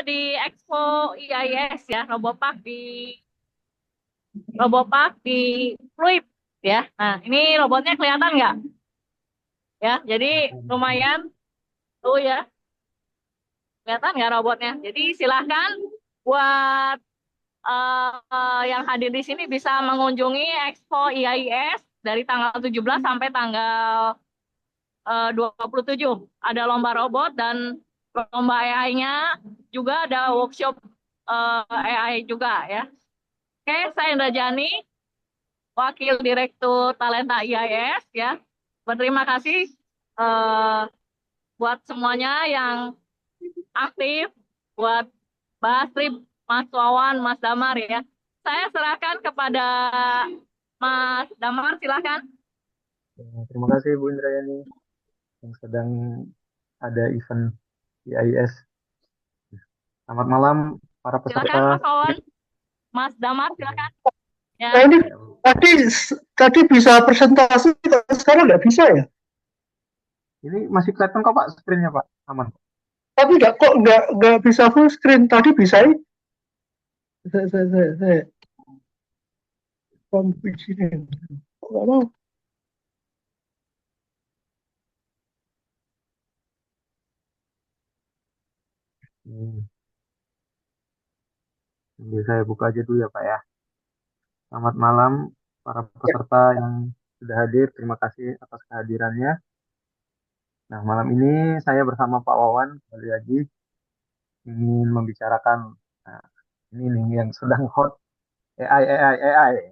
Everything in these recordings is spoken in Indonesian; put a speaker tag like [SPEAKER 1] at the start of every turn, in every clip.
[SPEAKER 1] di Expo IIS ya, Robopark di Fluid ya. Nah, ini robotnya kelihatan nggak? Ya, jadi lumayan tuh ya, kelihatan nggak robotnya? Jadi silahkan buat yang hadir di sini bisa mengunjungi Expo IIS dari tanggal 17 sampai tanggal 27. Ada lomba robot dan lomba AI-nya, juga ada workshop AI juga ya. Oke, saya Indra Jani, Wakil Direktur Talenta IIS ya. Berterima kasih eh, buat semuanya yang aktif, buat Mbak Astrid, Mas Wawan, Mas Damar ya. Saya serahkan kepada Mas Damar, silahkan.
[SPEAKER 2] Terima kasih Bu Indrayani yang sedang ada event IIS. Selamat malam para
[SPEAKER 1] Silahkan
[SPEAKER 2] peserta.
[SPEAKER 1] Mas Wawan, Mas Damar, silahkan.
[SPEAKER 3] Nah
[SPEAKER 1] Ya,
[SPEAKER 3] ini tadi bisa presentasi, sekarang nggak bisa ya?
[SPEAKER 2] Ini masih kelihatan kok Pak screen-nya Pak? Aman.
[SPEAKER 3] Tapi nggak bisa full screen. Tadi bisa ya? Saya di sini. Kok nggak mau?
[SPEAKER 2] Hmm, Sambil saya buka aja dulu ya Pak ya. Selamat malam para
[SPEAKER 3] Ya.
[SPEAKER 2] peserta yang sudah hadir. Terima kasih atas kehadirannya. Nah, malam ini saya bersama Pak Wawan kembali lagi ingin membicarakan nah, ini nih yang sedang hot AI.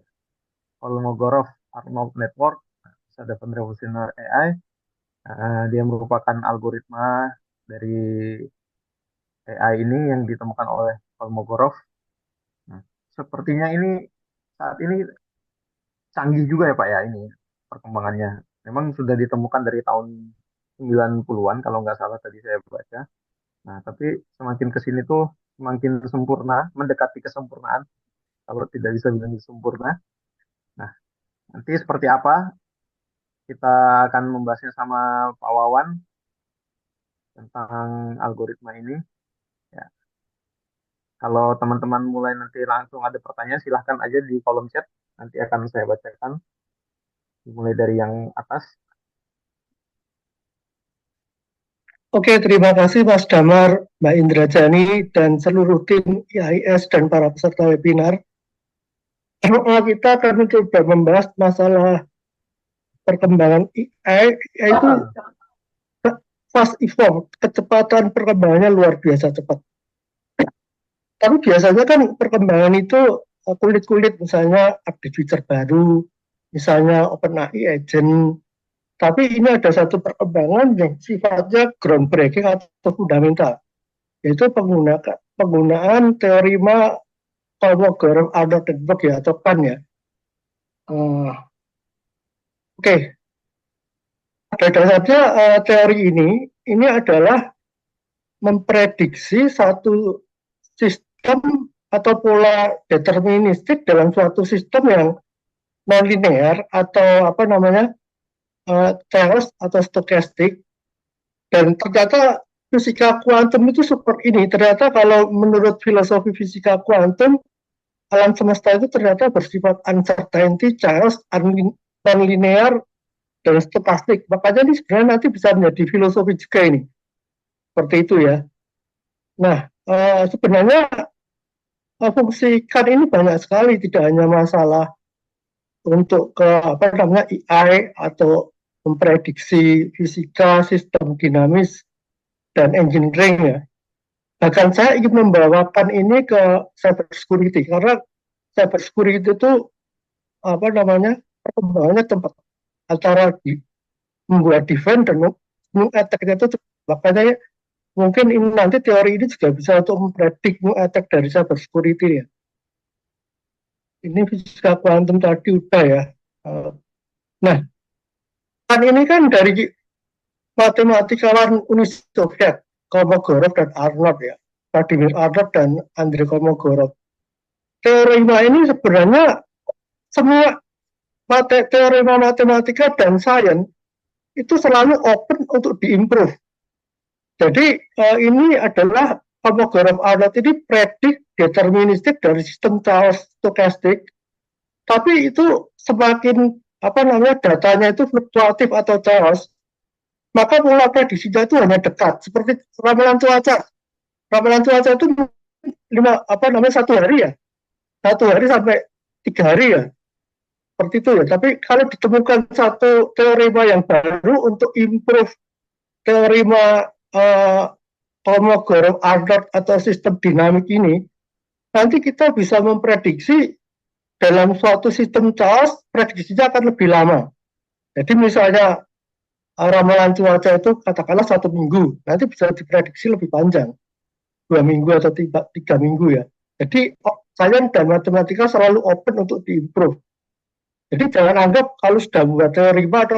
[SPEAKER 2] Kolmogorov Arnold Network. Ada revolusioner AI. Dia merupakan algoritma dari AI ini yang ditemukan oleh Kolmogorov. Nah, sepertinya ini saat ini canggih juga ya Pak ya ini perkembangannya. Memang sudah ditemukan dari tahun 90-an kalau nggak salah tadi saya baca. Nah, tapi semakin ke sini tuh semakin sempurna, mendekati kesempurnaan kalau tidak bisa bilang sempurna. Nah, nanti seperti apa kita akan membahasnya sama Pak Wawan tentang algoritma ini. Ya, kalau teman-teman mulai nanti langsung ada pertanyaan, silahkan aja di kolom chat. Nanti akan saya bacakan, dimulai dari yang atas.
[SPEAKER 3] Oke, terima kasih Mas Damar, Mbak Indrajani, dan seluruh tim IIS dan para peserta webinar. Kita akan mencoba membahas masalah perkembangan AI, yaitu fast evolve, kecepatan perkembangannya luar biasa cepat. Tapi biasanya kan perkembangan itu kulit-kulit, misalnya update feature baru, misalnya OpenAI agent. Tapi ini ada satu perkembangan yang sifatnya groundbreaking atau fundamental, yaitu penggunaan teorema Kolmogorov-Arnold network ya, atau KAN ya. Oke, pada dasarnya teori ini adalah memprediksi satu sistem atau pola deterministik dalam suatu sistem yang non linear atau apa namanya chaos atau stokastik. Dan ternyata fisika kuantum itu seperti ini. Ternyata kalau menurut filosofi fisika kuantum, alam semesta itu ternyata bersifat uncertainty, chaos, non-linear, dan stokastik. Makanya ini sebenarnya nanti bisa menjadi filosofi juga ini. Seperti itu ya. Nah, sebenarnya fungsi kan ini banyak sekali, tidak hanya masalah untuk ke apa namanya AI atau memprediksi fisika, sistem dinamis, dan engineering ya. Bahkan saya ingin membawakan ini ke cyber security karena cyber security itu apa namanya perkembangannya tempat antara membuat defense dan attack itu makanya mungkin ini nanti teori ini juga bisa untuk mempredik attack dari cyber security ya. Ini fisika kuantum tadi udah ya. Nah, kan ini kan dari matematikawan Uni Soviet, Kolmogorov dan Arnold ya. Vladimir Arnold dan Andrei Kolmogorov. Teorema ini sebenarnya semua teorema matematika dan sains itu selalu open untuk diimprove. Jadi ini adalah Kolmogorov-Arnold ini predik deterministik dari sistem Charles stokastik, tapi itu semakin datanya itu fluktuatif atau chaos, maka pola prediksinya itu hanya dekat, seperti ramalan cuaca. Ramalan cuaca itu satu hari ya, satu hari sampai 3 hari ya, seperti itu ya. Tapi kalau ditemukan satu teorema yang baru untuk improve teorema Kolmogorov-Arnold atau sistem dinamik ini, nanti kita bisa memprediksi dalam suatu sistem chaos, prediksinya akan lebih lama. Jadi misalnya ramalan cuaca itu katakanlah 1 minggu, nanti bisa diprediksi lebih panjang, 2 minggu atau 3 minggu ya. Jadi sains dan matematika selalu open untuk diimprove. Jadi jangan anggap kalau sudah buat teorema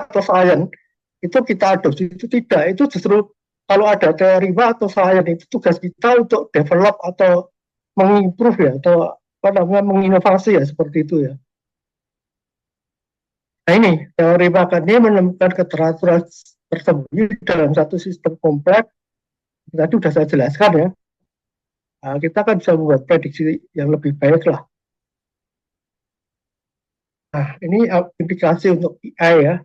[SPEAKER 3] atau sains itu kita adopsi, itu tidak. Itu justru kalau ada teorema atau sains itu tugas kita untuk develop atau mengimprove ya, atau menginovasi ya, seperti itu ya. Nah ini teorema ini menemukan keteraturan tersembunyi dalam satu sistem kompleks. Tadi sudah saya jelaskan ya. Nah, kita kan bisa membuat prediksi yang lebih baik lah. Nah, ini implikasi untuk AI ya.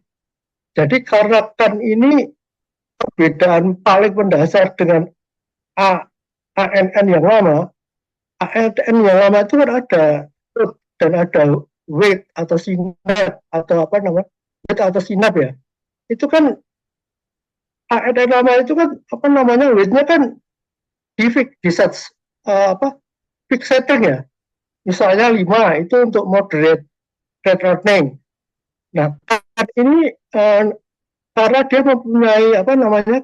[SPEAKER 3] Jadi karena kan ini perbedaan paling mendasar dengan ANN yang lama. ANN yang lama itu kan ada root dan ada weight atau sinap atau weight atau sinap ya. Itu kan ANN lama itu kan weightnya kan di set fix setting ya. Misalnya 5 itu untuk moderate rate learning. Nah, ini karena dia mempunyai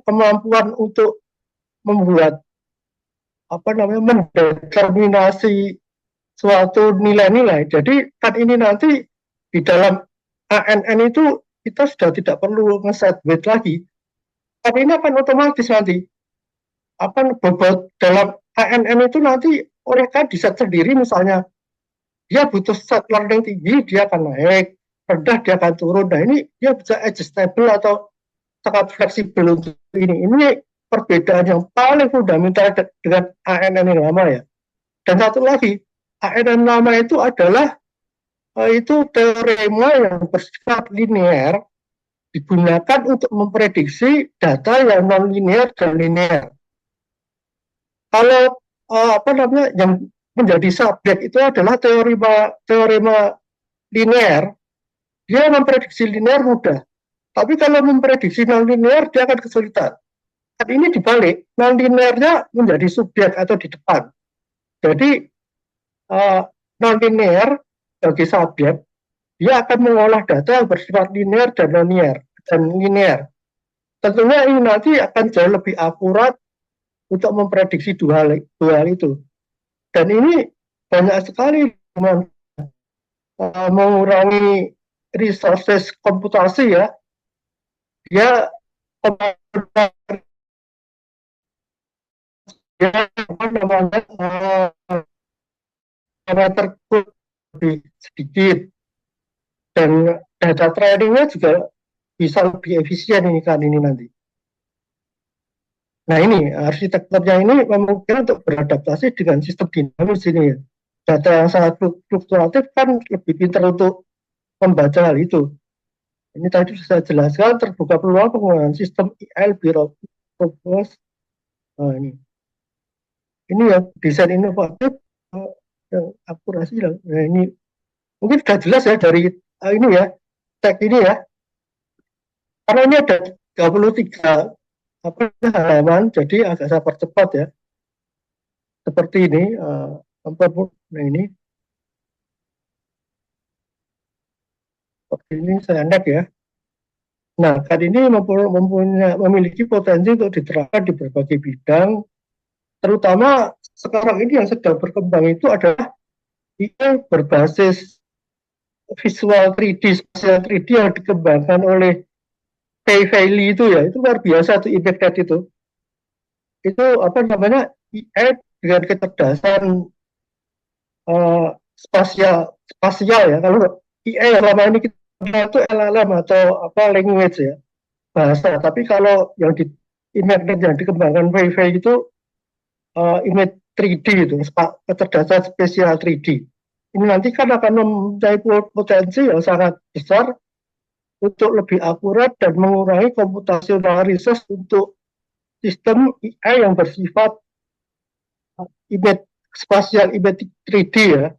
[SPEAKER 3] kemampuan untuk membuat mendeterminasi suatu nilai-nilai. Jadi kan ini nanti di dalam ANN itu kita sudah tidak perlu nge-set weight lagi. Tapi ini akan otomatis nanti bobot dalam ANN itu nanti mereka di-set sendiri, misalnya dia butuh set learning tinggi, dia akan naik, rendah dia akan turun. Nah ini dia bisa adjustable atau sangat fleksibel untuk ini. Ini perbedaan yang paling fundamental dengan ANN yang lama ya. Dan satu lagi, ANN lama itu adalah itu teorema yang bersifat linear, digunakan untuk memprediksi data yang non-linear dan linear. Kalau yang menjadi subjek itu adalah teorema linear, dia memprediksi linear mudah. Tapi kalau memprediksi non-linear, dia akan kesulitan. Dan ini dibalik, non-linearnya menjadi subjek atau di depan. Jadi non-linear bagi subjek, dia akan mengolah data yang bersifat linear dan linear. Tentunya ini nanti akan jauh lebih akurat untuk memprediksi dua hal itu. Dan ini banyak sekali mengurangi resources komputasi ya. Dia parameter lebih sedikit, dan data trainingnya juga bisa lebih efisien ini nanti. Nah ini arsitekturnya ini memungkinkan untuk beradaptasi dengan sistem dinamis ini ya. Data yang sangat fluktuatif kan lebih pintar untuk membaca hal itu. Ini tadi sudah saya jelaskan, terbuka peluang penggunaan sistem IL Birobos. Nah ini ya desain inovatif yang akurasi. Nah ini mungkin sudah jelas ya dari ini ya, tag ini ya. Karena ini ada 33 halaman, jadi agak saya percepat ya. Seperti ini, nah ini. Seperti ini saya next ya. Nah, kan ini memiliki potensi untuk diterapkan di berbagai bidang, terutama sekarang ini yang sedang berkembang itu adalah IA berbasis visual 3D, spatial 3D yang dikembangkan oleh Pei Fei itu ya, itu luar biasa tuh impact itu. Itu IA dengan kecerdasan spasial ya. Kalau IA yang lama ini kita itu LLM atau language ya, bahasa. Tapi kalau yang di impact yang dikembangkan Pei Fei itu image 3D itu, kecerdasan spesial 3D. Ini nanti kan akan mempunyai potensi yang sangat besar untuk lebih akurat dan mengurangi computational resource untuk sistem AI yang bersifat image spasial image 3D ya.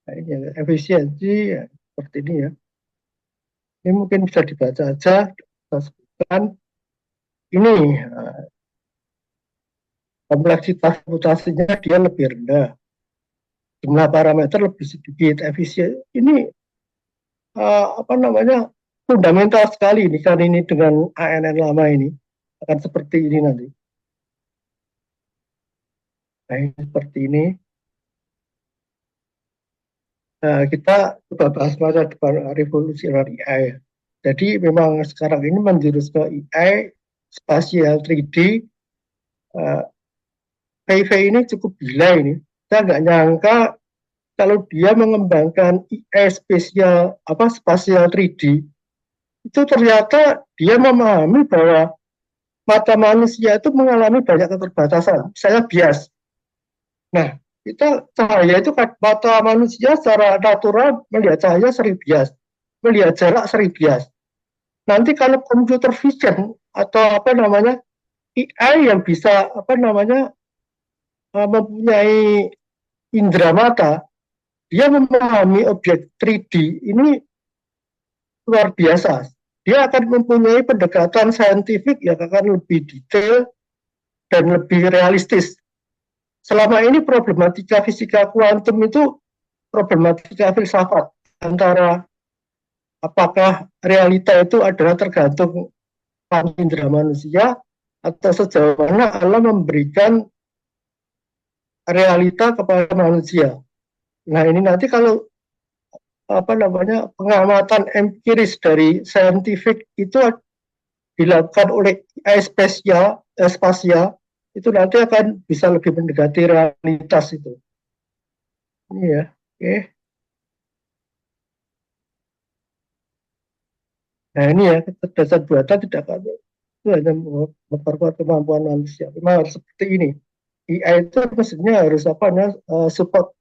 [SPEAKER 3] Nah, ini ya, efisiensi ya, seperti ini ya. Ini mungkin bisa dibaca aja. Kita sebutkan ini kompleksitas mutasinya dia lebih rendah, jumlah parameter lebih sedikit, efisien. Ini apa namanya fundamental sekali ini kan ini dengan ANN lama ini akan seperti ini nanti. Nah, ini seperti ini. Nah, kita coba bahas masa depan revolusi AI. Jadi memang sekarang ini menjurus ke AI, spasial 3D, PV ini cukup gila ini. Saya nggak nyangka kalau dia mengembangkan AI spesial apa spasial 3D itu ternyata dia memahami bahwa mata manusia itu mengalami banyak keterbatasan, misalnya bias. Nah, kita cahaya itu mata manusia secara natural melihat cahaya sering bias, melihat jarak sering bias. Nanti kalau computer vision atau apa namanya AI yang bisa apa namanya mempunyai indera mata, dia memahami objek 3D ini luar biasa. Dia akan mempunyai pendekatan saintifik yang akan lebih detail dan lebih realistis. Selama ini problematika fisika kuantum itu problematika filsafat antara apakah realita itu adalah tergantung indera manusia atau sejauh mana Allah memberikan realita kepada manusia. Nah ini nanti kalau apa namanya pengamatan empiris dari saintifik itu dilakukan oleh AI spasial itu nanti akan bisa lebih mendekati realitas itu. Ini ya, oke. Nah ini ya kecerdasan buatan tidak akan itu hanya memperkuat kemampuan manusia. Memang harus seperti ini. AI itu maksudnya harus apa namanya support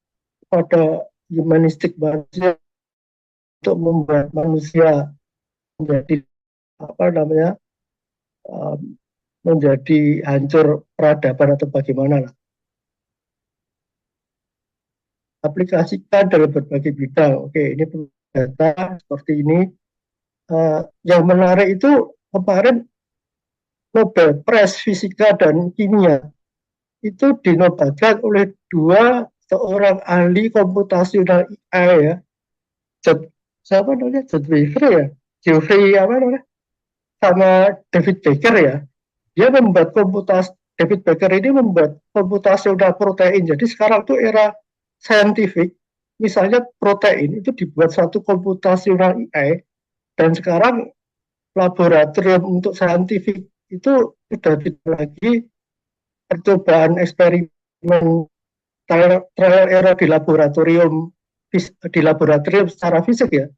[SPEAKER 3] pada humanistik manusia untuk membuat manusia menjadi apa namanya menjadi hancur peradaban atau bagaimana lah. Aplikasikan dalam berbagai bidang. Oke, ini data seperti ini. Yang menarik itu kemarin Nobel Prize Fisika dan Kimia itu dinobatkan oleh seorang ahli komputasional AI ya. Siapa namanya? John Weaver ya? Geoffrey apa namanya? Sama David Baker ya. Dia membuat David Baker ini membuat komputasional protein. Jadi sekarang tuh era saintifik, misalnya protein itu dibuat satu komputasional AI, dan sekarang laboratorium untuk saintifik itu sudah tidak lagi percobaan eksperimen trial error di laboratorium secara fisik ya.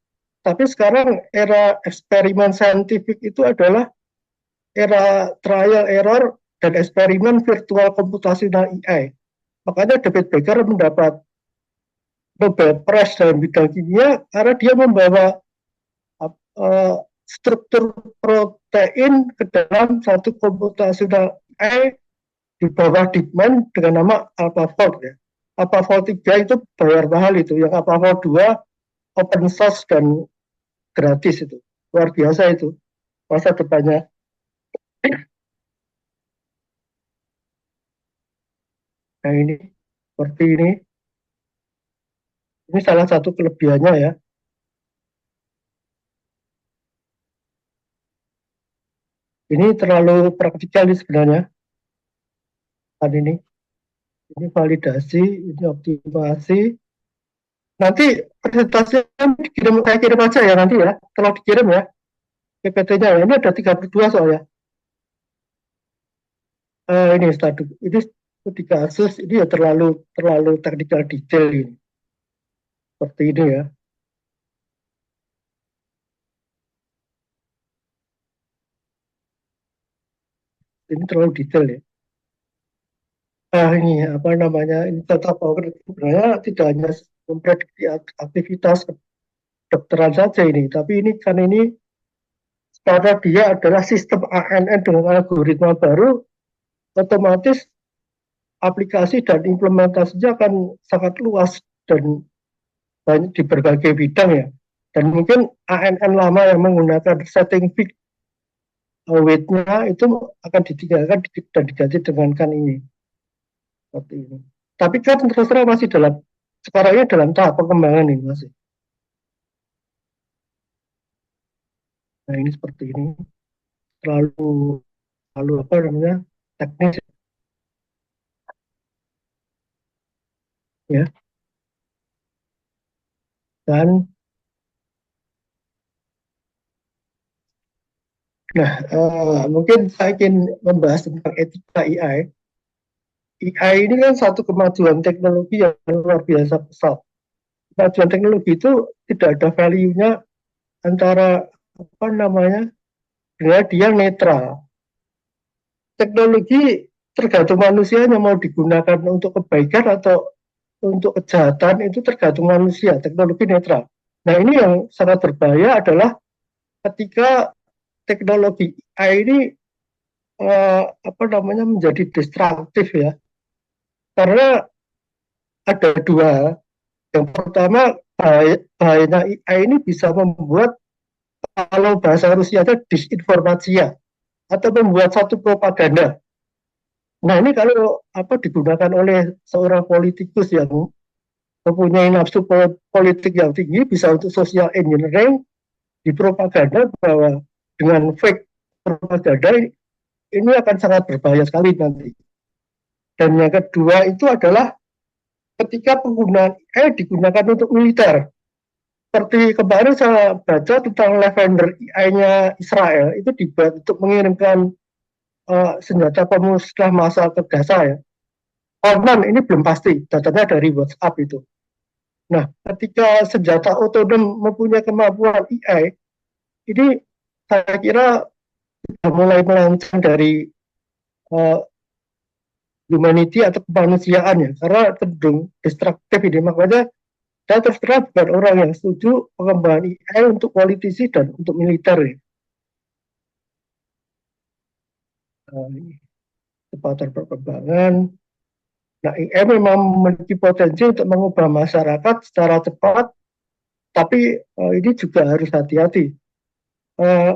[SPEAKER 3] Tapi sekarang era eksperimen saintifik itu adalah era trial error dan eksperimen virtual komputasional AI. Makanya David Baker mendapat Nobel Prize dalam bidang kimia karena dia membawa struktur protein ke dalam satu komputasional AI di bawah DeepMind dengan nama AlphaFold ya. AlphaFold 3 itu bayar mahal itu, yang AlphaFold 2 open source dan gratis itu. Luar biasa itu masa depannya. Nah ini seperti ini. Ini salah satu kelebihannya ya. Ini terlalu praktikal sebenarnya. Ini validasi, ini optimasi. Nanti presentasinya saya kirim aja ya nanti ya. Kalau dikirim ya PPT-nya ya. Ini ada 32 soalnya. Ini studi kasus ini ya terlalu technical detail ini. Seperti ini ya. Ini terlalu detail ya. ini apa namanya, ini data power itu sebenarnya tidak hanya memprediksi aktivitas kedokteran saja ini, tapi ini kan ini karena dia adalah sistem ANN dengan algoritma baru, otomatis aplikasi dan implementasinya akan sangat luas dan banyak di berbagai bidang ya. Dan mungkin ANN lama yang menggunakan setting fix weight-nya itu akan ditinggalkan dan diganti dengan kan ini. Seperti ini. Tapi kan terus terang masih sekarang ini dalam tahap pengembangan ini masih. Nah ini seperti ini. Terlalu apa namanya, teknis ya. Dan mungkin saya ingin membahas tentang etika AI. AI ini kan satu kemajuan teknologi yang luar biasa pesat. Kemajuan teknologi itu tidak ada value-nya antara apa namanya, dia netral. Teknologi tergantung manusianya mau digunakan untuk kebaikan atau untuk kejahatan, itu tergantung manusia. Teknologi netral. Nah ini yang sangat berbahaya adalah ketika teknologi AI ini apa namanya, menjadi destruktif ya. Karena ada dua. Yang pertama, bahayanya AI ini bisa membuat, kalau bahasa Rusianya, disinformasia atau membuat satu propaganda. Nah ini kalau apa digunakan oleh seorang politikus yang mempunyai nafsu politik yang tinggi, bisa untuk social engineering, dipropaganda bahwa dengan fake propaganda ini akan sangat berbahaya sekali nanti. Dan yang kedua itu adalah ketika penggunaan AI digunakan untuk militer. Seperti kemarin saya baca tentang Lavender AI-nya Israel, itu dibuat untuk mengirimkan senjata pemusnah massal ke Gaza ya. Konon ini belum pasti, datanya dari WhatsApp itu. Nah, ketika senjata otonom mempunyai kemampuan AI, ini saya kira sudah mulai melenceng dari uh, humanity atau kemanusiaan ya, karena cenderung destruktif ini. Makanya saya terus terang bukan orang yang setuju pengembangan AI untuk politisi dan untuk militer ya. Kecepatan perkembangan. Nah, AI memang memiliki potensi untuk mengubah masyarakat secara cepat, tapi ini juga harus hati-hati.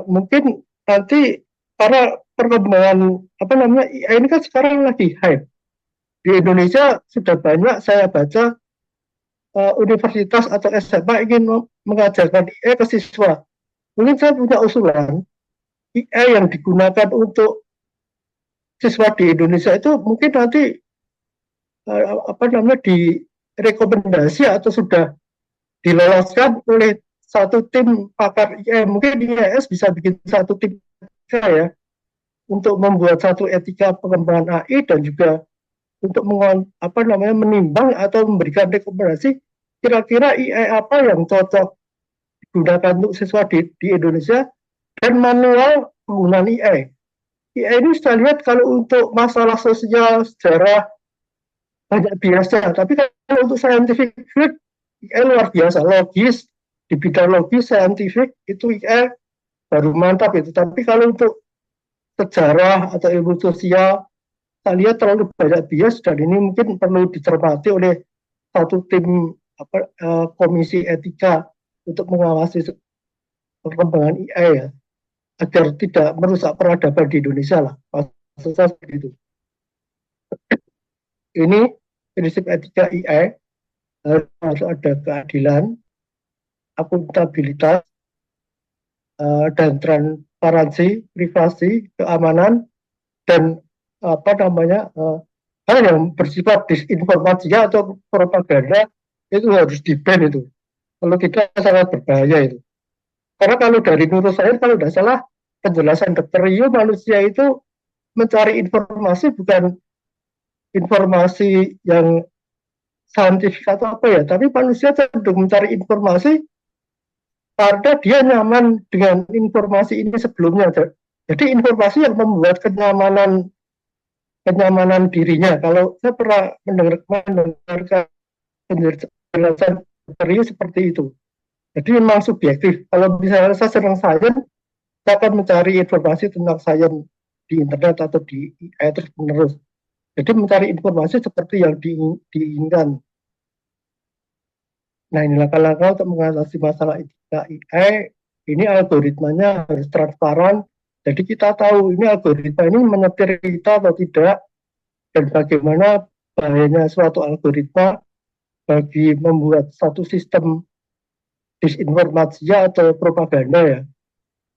[SPEAKER 3] Mungkin nanti karena perkembangan apa namanya AI ini kan sekarang lagi hype. Di Indonesia sudah banyak saya baca universitas atau SMA ingin mengajarkan AI ke siswa. Mungkin saya punya usulan, AI yang digunakan untuk siswa di Indonesia itu mungkin nanti apa namanya direkomendasi atau sudah diloloskan oleh satu tim pakar AI. Mungkin IAS bisa bikin satu tim ya untuk membuat satu etika pengembangan AI dan juga untuk apa namanya, menimbang atau memberikan rekomendasi kira-kira AI apa yang cocok digunakan untuk siswa di Indonesia, dan manual penggunaan AI. AI ini saya lihat kalau untuk masalah sosial, sejarah, banyak biasa, tapi kalau untuk scientific field, AI luar biasa, logis, di bidang logis, scientific, itu AI baru mantap itu. Tapi kalau untuk sejarah atau ilmu sosial, saya lihat terlalu banyak bias, dan ini mungkin perlu dicermati oleh satu tim komisi etika untuk mengawasi perkembangan AI ya, agar tidak merusak peradaban di Indonesia lah. Maksud saya seperti itu. Ini prinsip etika AI, harus ada keadilan, akuntabilitas, dan transparansi, privasi, keamanan, dan apa namanya hal yang bersifat disinformasi atau propaganda itu harus di-ban itu. Kalau tidak sangat berbahaya itu. Karena kalau dari menurut saya, kalau tidak salah penjelasan Dr. Rio, manusia itu mencari informasi bukan informasi yang saintifik atau apa ya, tapi manusia cenderung mencari informasi karena dia nyaman dengan informasi ini sebelumnya. Jadi informasi yang membuat kenyamanan kenyamanan dirinya. Kalau saya pernah mendengarkan penjelasan serius seperti itu. Jadi memang subjektif. Kalau misalnya saya senang sains, saya akan mencari informasi tentang sains di internet atau di AI terus menerus. Jadi mencari informasi seperti yang diinginkan. Nah, ini langkah-langkah untuk mengatasi masalah etika AI. Ini algoritmanya harus transparan. Jadi kita tahu ini algoritma ini menyetir kita atau tidak, dan bagaimana bahayanya suatu algoritma bagi membuat satu sistem disinformasi atau propaganda ya.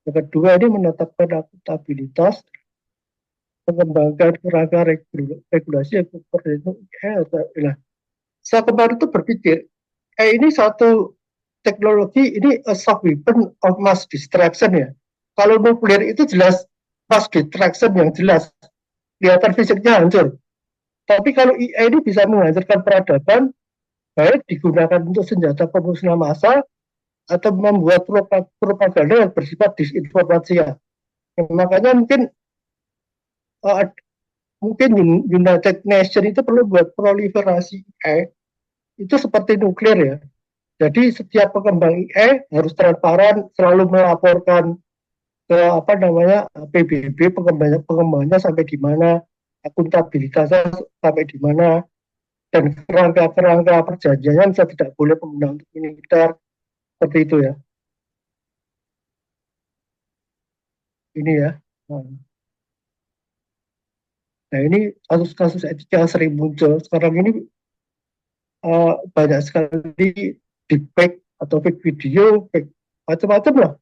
[SPEAKER 3] Yang kedua ini menetapkan akuntabilitas, mengembangkan kerangka regulasi yang berkoordinasi. Saya kemarin itu berpikir, ini satu teknologi, ini a soft weapon of mass distraction ya. Kalau nuklir itu jelas mass distraction yang jelas, kelihatan fisiknya hancur. Tapi kalau AI ini bisa menghancurkan peradaban, baik digunakan untuk senjata pemusnah massal atau membuat propaganda yang bersifat disinformasi ya. Makanya uh, mungkin United Nations itu perlu buat proliferasi AI itu seperti nuklir ya. Jadi setiap pengembang AI harus transparan, selalu melaporkan ke PBB pengembangannya sampai di mana, akuntabilitasnya sampai di mana, dan kerangka-kerangka perjanjian saya tidak boleh menggunakan untuk militer seperti itu ya. Ini ya. Nah ini kasus-kasus etika yang sering muncul. Sekarang ini banyak sekali deepfake atau fake video, fake macam-macam lah.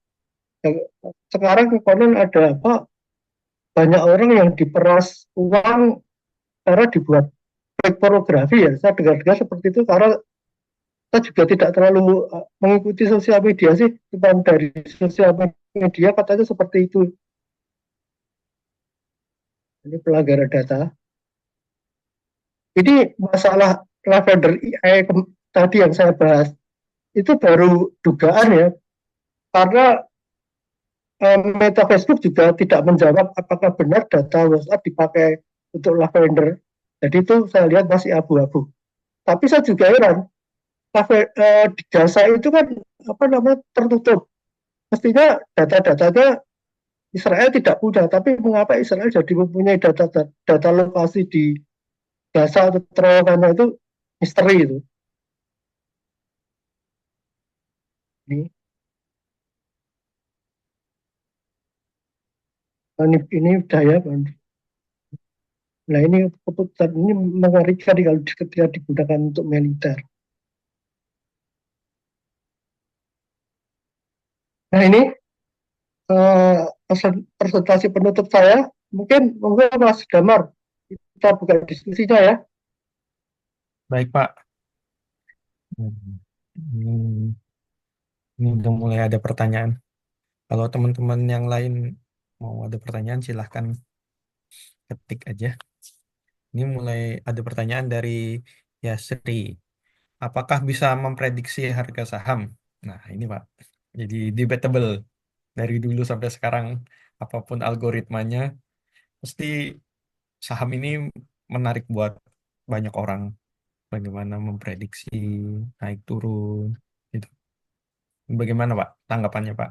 [SPEAKER 3] Sekarang konon ada banyak orang yang diperas uang karena dibuat fake pornografi ya. Saya dengar-dengar seperti itu karena saya juga tidak terlalu mengikuti sosial media sih, cuma dari sosial media katanya seperti itu. Ini pelanggaran data. Ini masalah lavender AI tadi yang saya bahas itu baru dugaan ya, karena Meta Facebook juga tidak menjawab apakah benar data WhatsApp dipakai untuk lavender. Jadi itu saya lihat masih abu-abu. Tapi saya juga heran, di Gaza itu kan tertutup. Mestinya data-datanya Israel tidak punya, tapi mengapa Israel jadi mempunyai data lokasi di Gaza atau terowongannya itu misteri itu. Ini, ini daya. Nah ini keputusan ini mengerikan kalau ketika digunakan untuk militer. Nah ini presentasi penutup saya. Mungkin Mas Damar kita buka diskusinya ya.
[SPEAKER 4] Baik, Pak. Ini, ini udah mulai ada pertanyaan. Kalau teman-teman yang lain mau ada pertanyaan, silahkan ketik aja. Ini mulai ada pertanyaan dari Yasri. Apakah bisa memprediksi harga saham? Nah, ini Pak. Jadi debatable. Dari dulu sampai sekarang, apapun algoritmanya, pasti saham ini menarik buat banyak orang. Bagaimana memprediksi naik turun, gitu. Bagaimana Pak tanggapannya Pak?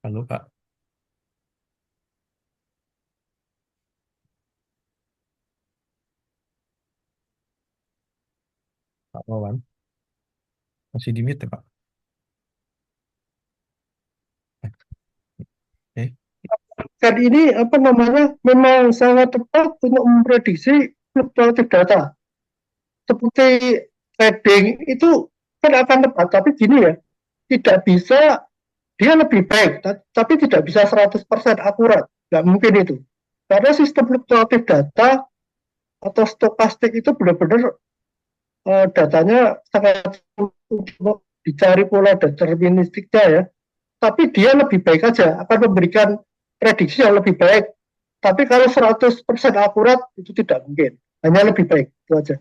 [SPEAKER 4] Halo Pak, Pak Wawan, masih di mute ya Pak? Eh,
[SPEAKER 3] Dan ini memang sangat tepat untuk memprediksi fluktuatif data. Seperti trading itu kan akan tepat, tapi gini ya, tidak bisa, dia lebih baik, tapi tidak bisa 100% akurat. Nggak mungkin itu. Karena sistem fluktuatif data atau stokastik itu benar-benar datanya sangat dicari pola deterministiknya ya. Tapi dia lebih baik aja, akan memberikan prediksi yang lebih baik. Tapi kalau 100% akurat itu tidak mungkin. Hanya lebih baik, itu aja.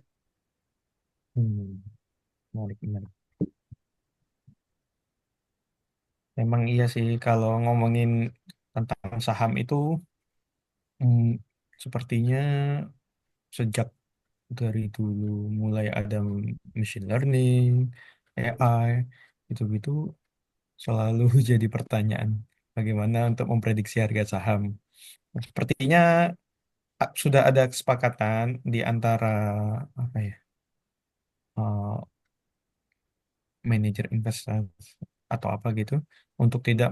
[SPEAKER 4] menarik, menarik. Memang iya sih kalau ngomongin tentang saham itu hmm, sepertinya sejak dari dulu mulai ada machine learning, AI, gitu-gitu selalu jadi pertanyaan bagaimana untuk memprediksi harga saham. Sepertinya sudah ada kesepakatan di antara apa ya eh, manajer investasi atau apa gitu untuk tidak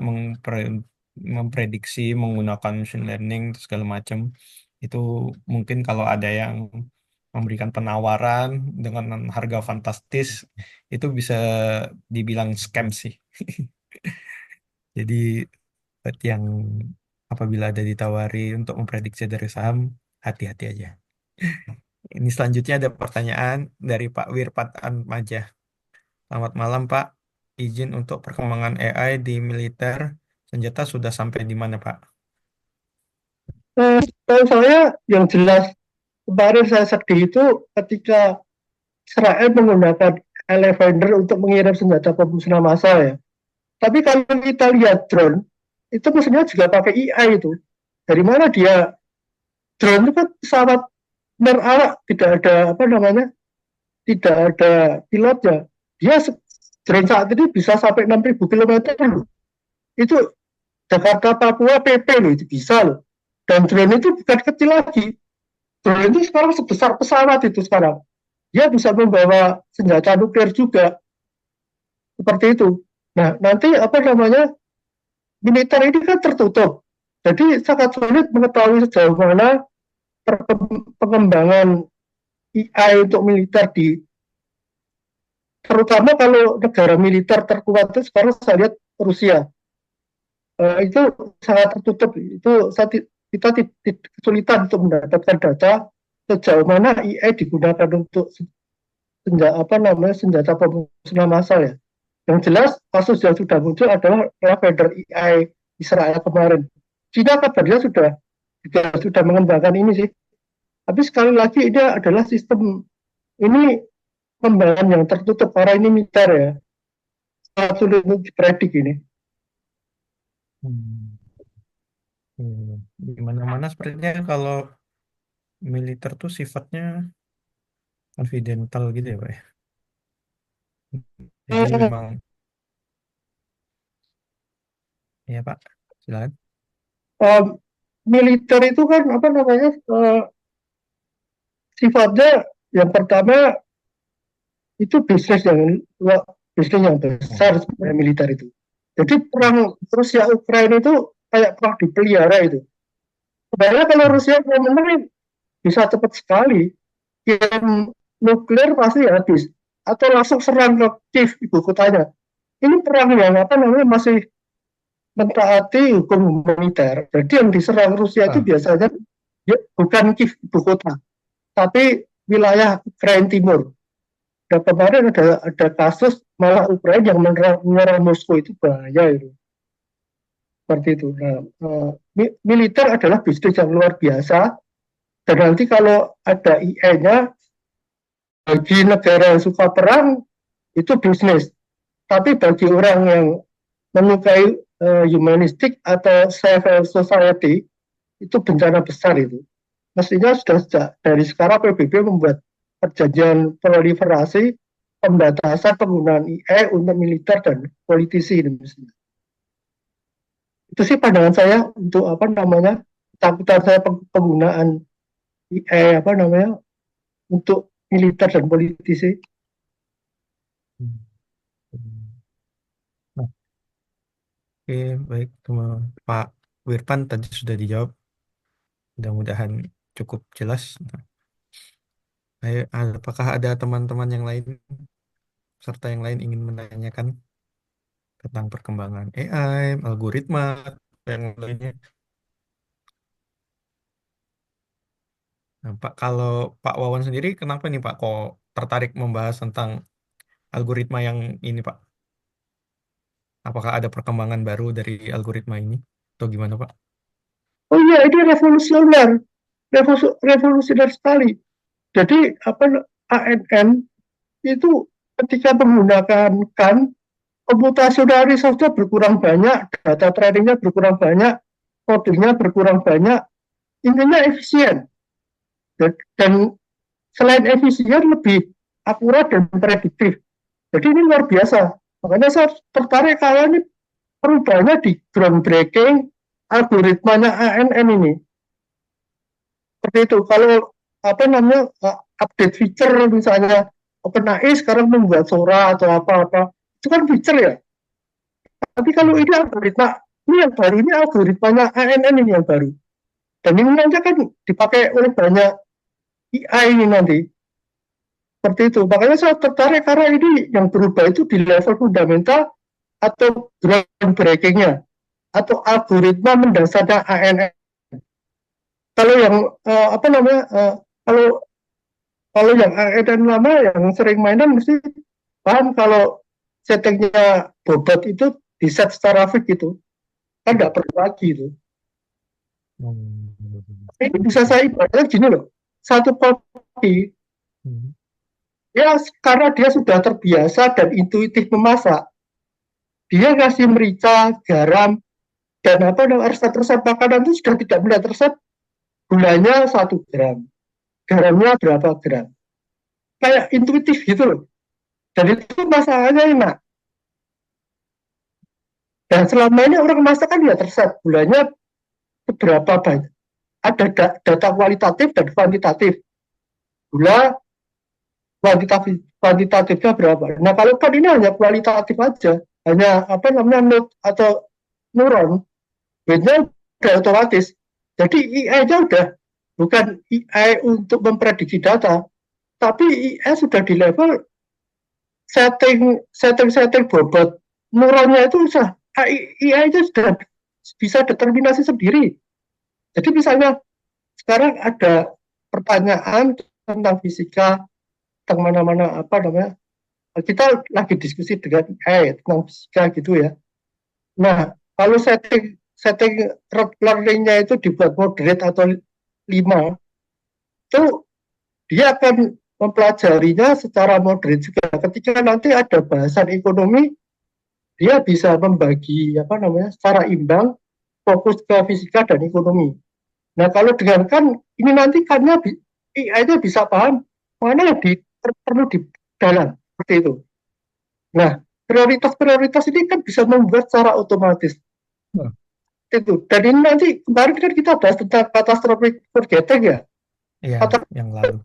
[SPEAKER 4] memprediksi menggunakan machine learning terus segala macam. Itu mungkin kalau ada yang memberikan penawaran dengan harga fantastis itu bisa dibilang scam sih. Jadi buat yang apabila ada ditawari untuk memprediksi dari saham, hati-hati aja. Ini selanjutnya ada pertanyaan dari Pak Wirpat Atmaja. Selamat malam Pak. Izin untuk perkembangan AI di militer senjata sudah sampai di mana Pak?
[SPEAKER 3] Tahu saya yang jelas kemarin saya sedih itu ketika Israel menggunakan Elevator untuk mengirim senjata pemusnah massal ya. Tapi kalau kita lihat drone, itu mesinnya juga pakai AI itu. Dari mana dia? Drone itu kan pesawat nerawak, tidak ada apa namanya, tidak ada pilotnya. Dia drone saat ini bisa sampai 6.000 km loh. Itu Jakarta Papua PP loh, itu bisa loh. Dan drone itu bukan kecil lagi. Drone itu sekarang sebesar pesawat itu sekarang. Dia bisa membawa senjata nuklir juga seperti itu. Nah, nanti apa namanya, militer ini kan tertutup. Jadi sangat sulit mengetahui sejauh mana pengembangan AI untuk militer terutama kalau negara militer terkuat itu sekarang saya lihat Rusia. Itu sangat tertutup. Itu kita kesulitan untuk mendapatkan data sejauh mana AI digunakan untuk senjata pemusnah massal ya. Yang jelas kasus yang sudah muncul adalah Lavender AI Israel kemarin. China kabarnya sudah mengembangkan ini sih. Tapi sekali lagi ini adalah sistem ini pengembangan yang tertutup karena ini militer ya. Sangat sulit untuk dipredik ini.
[SPEAKER 4] Hmm. Di mana-mana sepertinya kalau militer tuh sifatnya confidential gitu ya Pak ya. Jadi
[SPEAKER 3] Eh,
[SPEAKER 4] memang ya Pak, silakan.
[SPEAKER 3] eh, Militer itu kan apa namanya, sifatnya yang pertama itu bisnis yang besar sebenarnya militer itu. Jadi perang Rusia Ukraina itu kayak perang dipelihara itu. Sebenarnya kalau Rusia mau menang bisa cepat sekali, kirim nuklir pasti habis atau langsung serang ke Kiev ibu kotanya. Ini perang yang apa namanya masih mentaati hukum militer. Jadi yang diserang Rusia itu
[SPEAKER 4] Ah,
[SPEAKER 3] biasanya bukan Kiev ibu kota, tapi wilayah Ukraina Timur. Dan kemarin ada kasus malah Ukraina yang menyerang Moskow, itu bahaya itu. Seperti itu. Nah, militer adalah bisnis yang luar biasa. Dan nanti kalau ada IE-nya, bagi negara yang suka perang, itu bisnis. Tapi bagi orang yang menyukai humanistik atau civil society, itu bencana besar itu. Mestinya sudah dari sekarang PBB membuat perjanjian proliferasi pembatasan penggunaan IE untuk militer dan politisi ini mestinya. Itu sih pandangan saya untuk apa namanya, takutan saya penggunaan IE apa namanya untuk militer dan politisi.
[SPEAKER 4] hmm. Nah, oke, baik teman Pak Wirpan tadi sudah dijawab. Mudah-mudahan cukup jelas. Nah, apakah ada teman-teman yang lain serta yang lain ingin menanyakan tentang perkembangan AI, algoritma, dan lainnya? Nah, Pak, kalau Pak Wawan sendiri, kenapa nih Pak kok tertarik membahas tentang algoritma yang ini Pak? Apakah ada perkembangan baru dari algoritma ini? Atau gimana Pak?
[SPEAKER 3] Oh iya, ini revolusioner sekali. Jadi apa, ANN itu ketika menggunakan KAN Computational resource-nya berkurang banyak, data trainingnya berkurang banyak, codingnya berkurang banyak, intinya efisien. Dan selain efisien, lebih akurat dan prediktif. Jadi ini luar biasa. Makanya saya tertarik kalau ini perubahannya di groundbreaking algoritmanya ANN ini. Seperti itu. Kalau apa namanya update feature misalnya OpenAI sekarang membuat Sora atau apa-apa, itu kan feature ya. Tapi kalau ini algoritma, ini yang baru, ini algoritmanya ANN ini yang baru. Dan ini nanti kan dipakai oleh banyak AI ini nanti. Seperti itu. Makanya saya tertarik karena ini yang berubah itu di level fundamental atau groundbreaking-nya atau algoritma mendasarnya ANN. Kalau yang apa namanya kalau kalau yang ANN lama yang sering mainan mesti paham kalau settingnya bobot itu di set secara fix gitu kan nggak perlu lagi itu.
[SPEAKER 4] Hmm.
[SPEAKER 3] Ini bisa saya ibaratkan gini loh, satu kopi
[SPEAKER 4] Hmm.
[SPEAKER 3] ya karena dia sudah terbiasa dan intuitif memasak, dia kasih merica, garam, dan apa resep-resep makanan itu sudah tidak melihat resep gulanya 1 gram, garamnya berapa gram, kayak intuitif gitu loh. Dan itu masalahnya enak. Dan selama ini orang masak kan ya resep gulanya seberapa banyak. Ada data kualitatif dan kuantitatif. Gula kuantitatifnya berapa. Nah kalau kan ini hanya kualitatif aja, hanya apa namanya node atau neuron, weightnya udah otomatis. Jadi AI-nya udah bukan AI untuk memprediksi data, tapi AI sudah di level setting bobot neuronnya itu sudah AI-nya sudah bisa determinasi sendiri. Jadi misalnya sekarang ada pertanyaan tentang fisika, tentang mana-mana apa namanya, kita lagi diskusi dengan AI tentang fisika gitu ya. Nah, kalau setting learning-nya itu dibuat moderate atau 5, itu dia akan mempelajarinya secara moderate juga. Ketika nanti ada bahasan ekonomi, dia bisa membagi apa namanya secara imbang fokus ke fisika dan ekonomi. Nah, kalau dengan kan ini nanti kannya AI-nya bisa paham mana yang perlu di dalam seperti itu. Nah, prioritas-prioritas ini kan bisa membuat secara otomatis
[SPEAKER 4] Hmm.
[SPEAKER 3] itu. Dan ini nanti kemarin kan kita bahas tentang catastrophic forgetting ya.
[SPEAKER 4] Iya,
[SPEAKER 3] Kata,
[SPEAKER 4] yang lalu.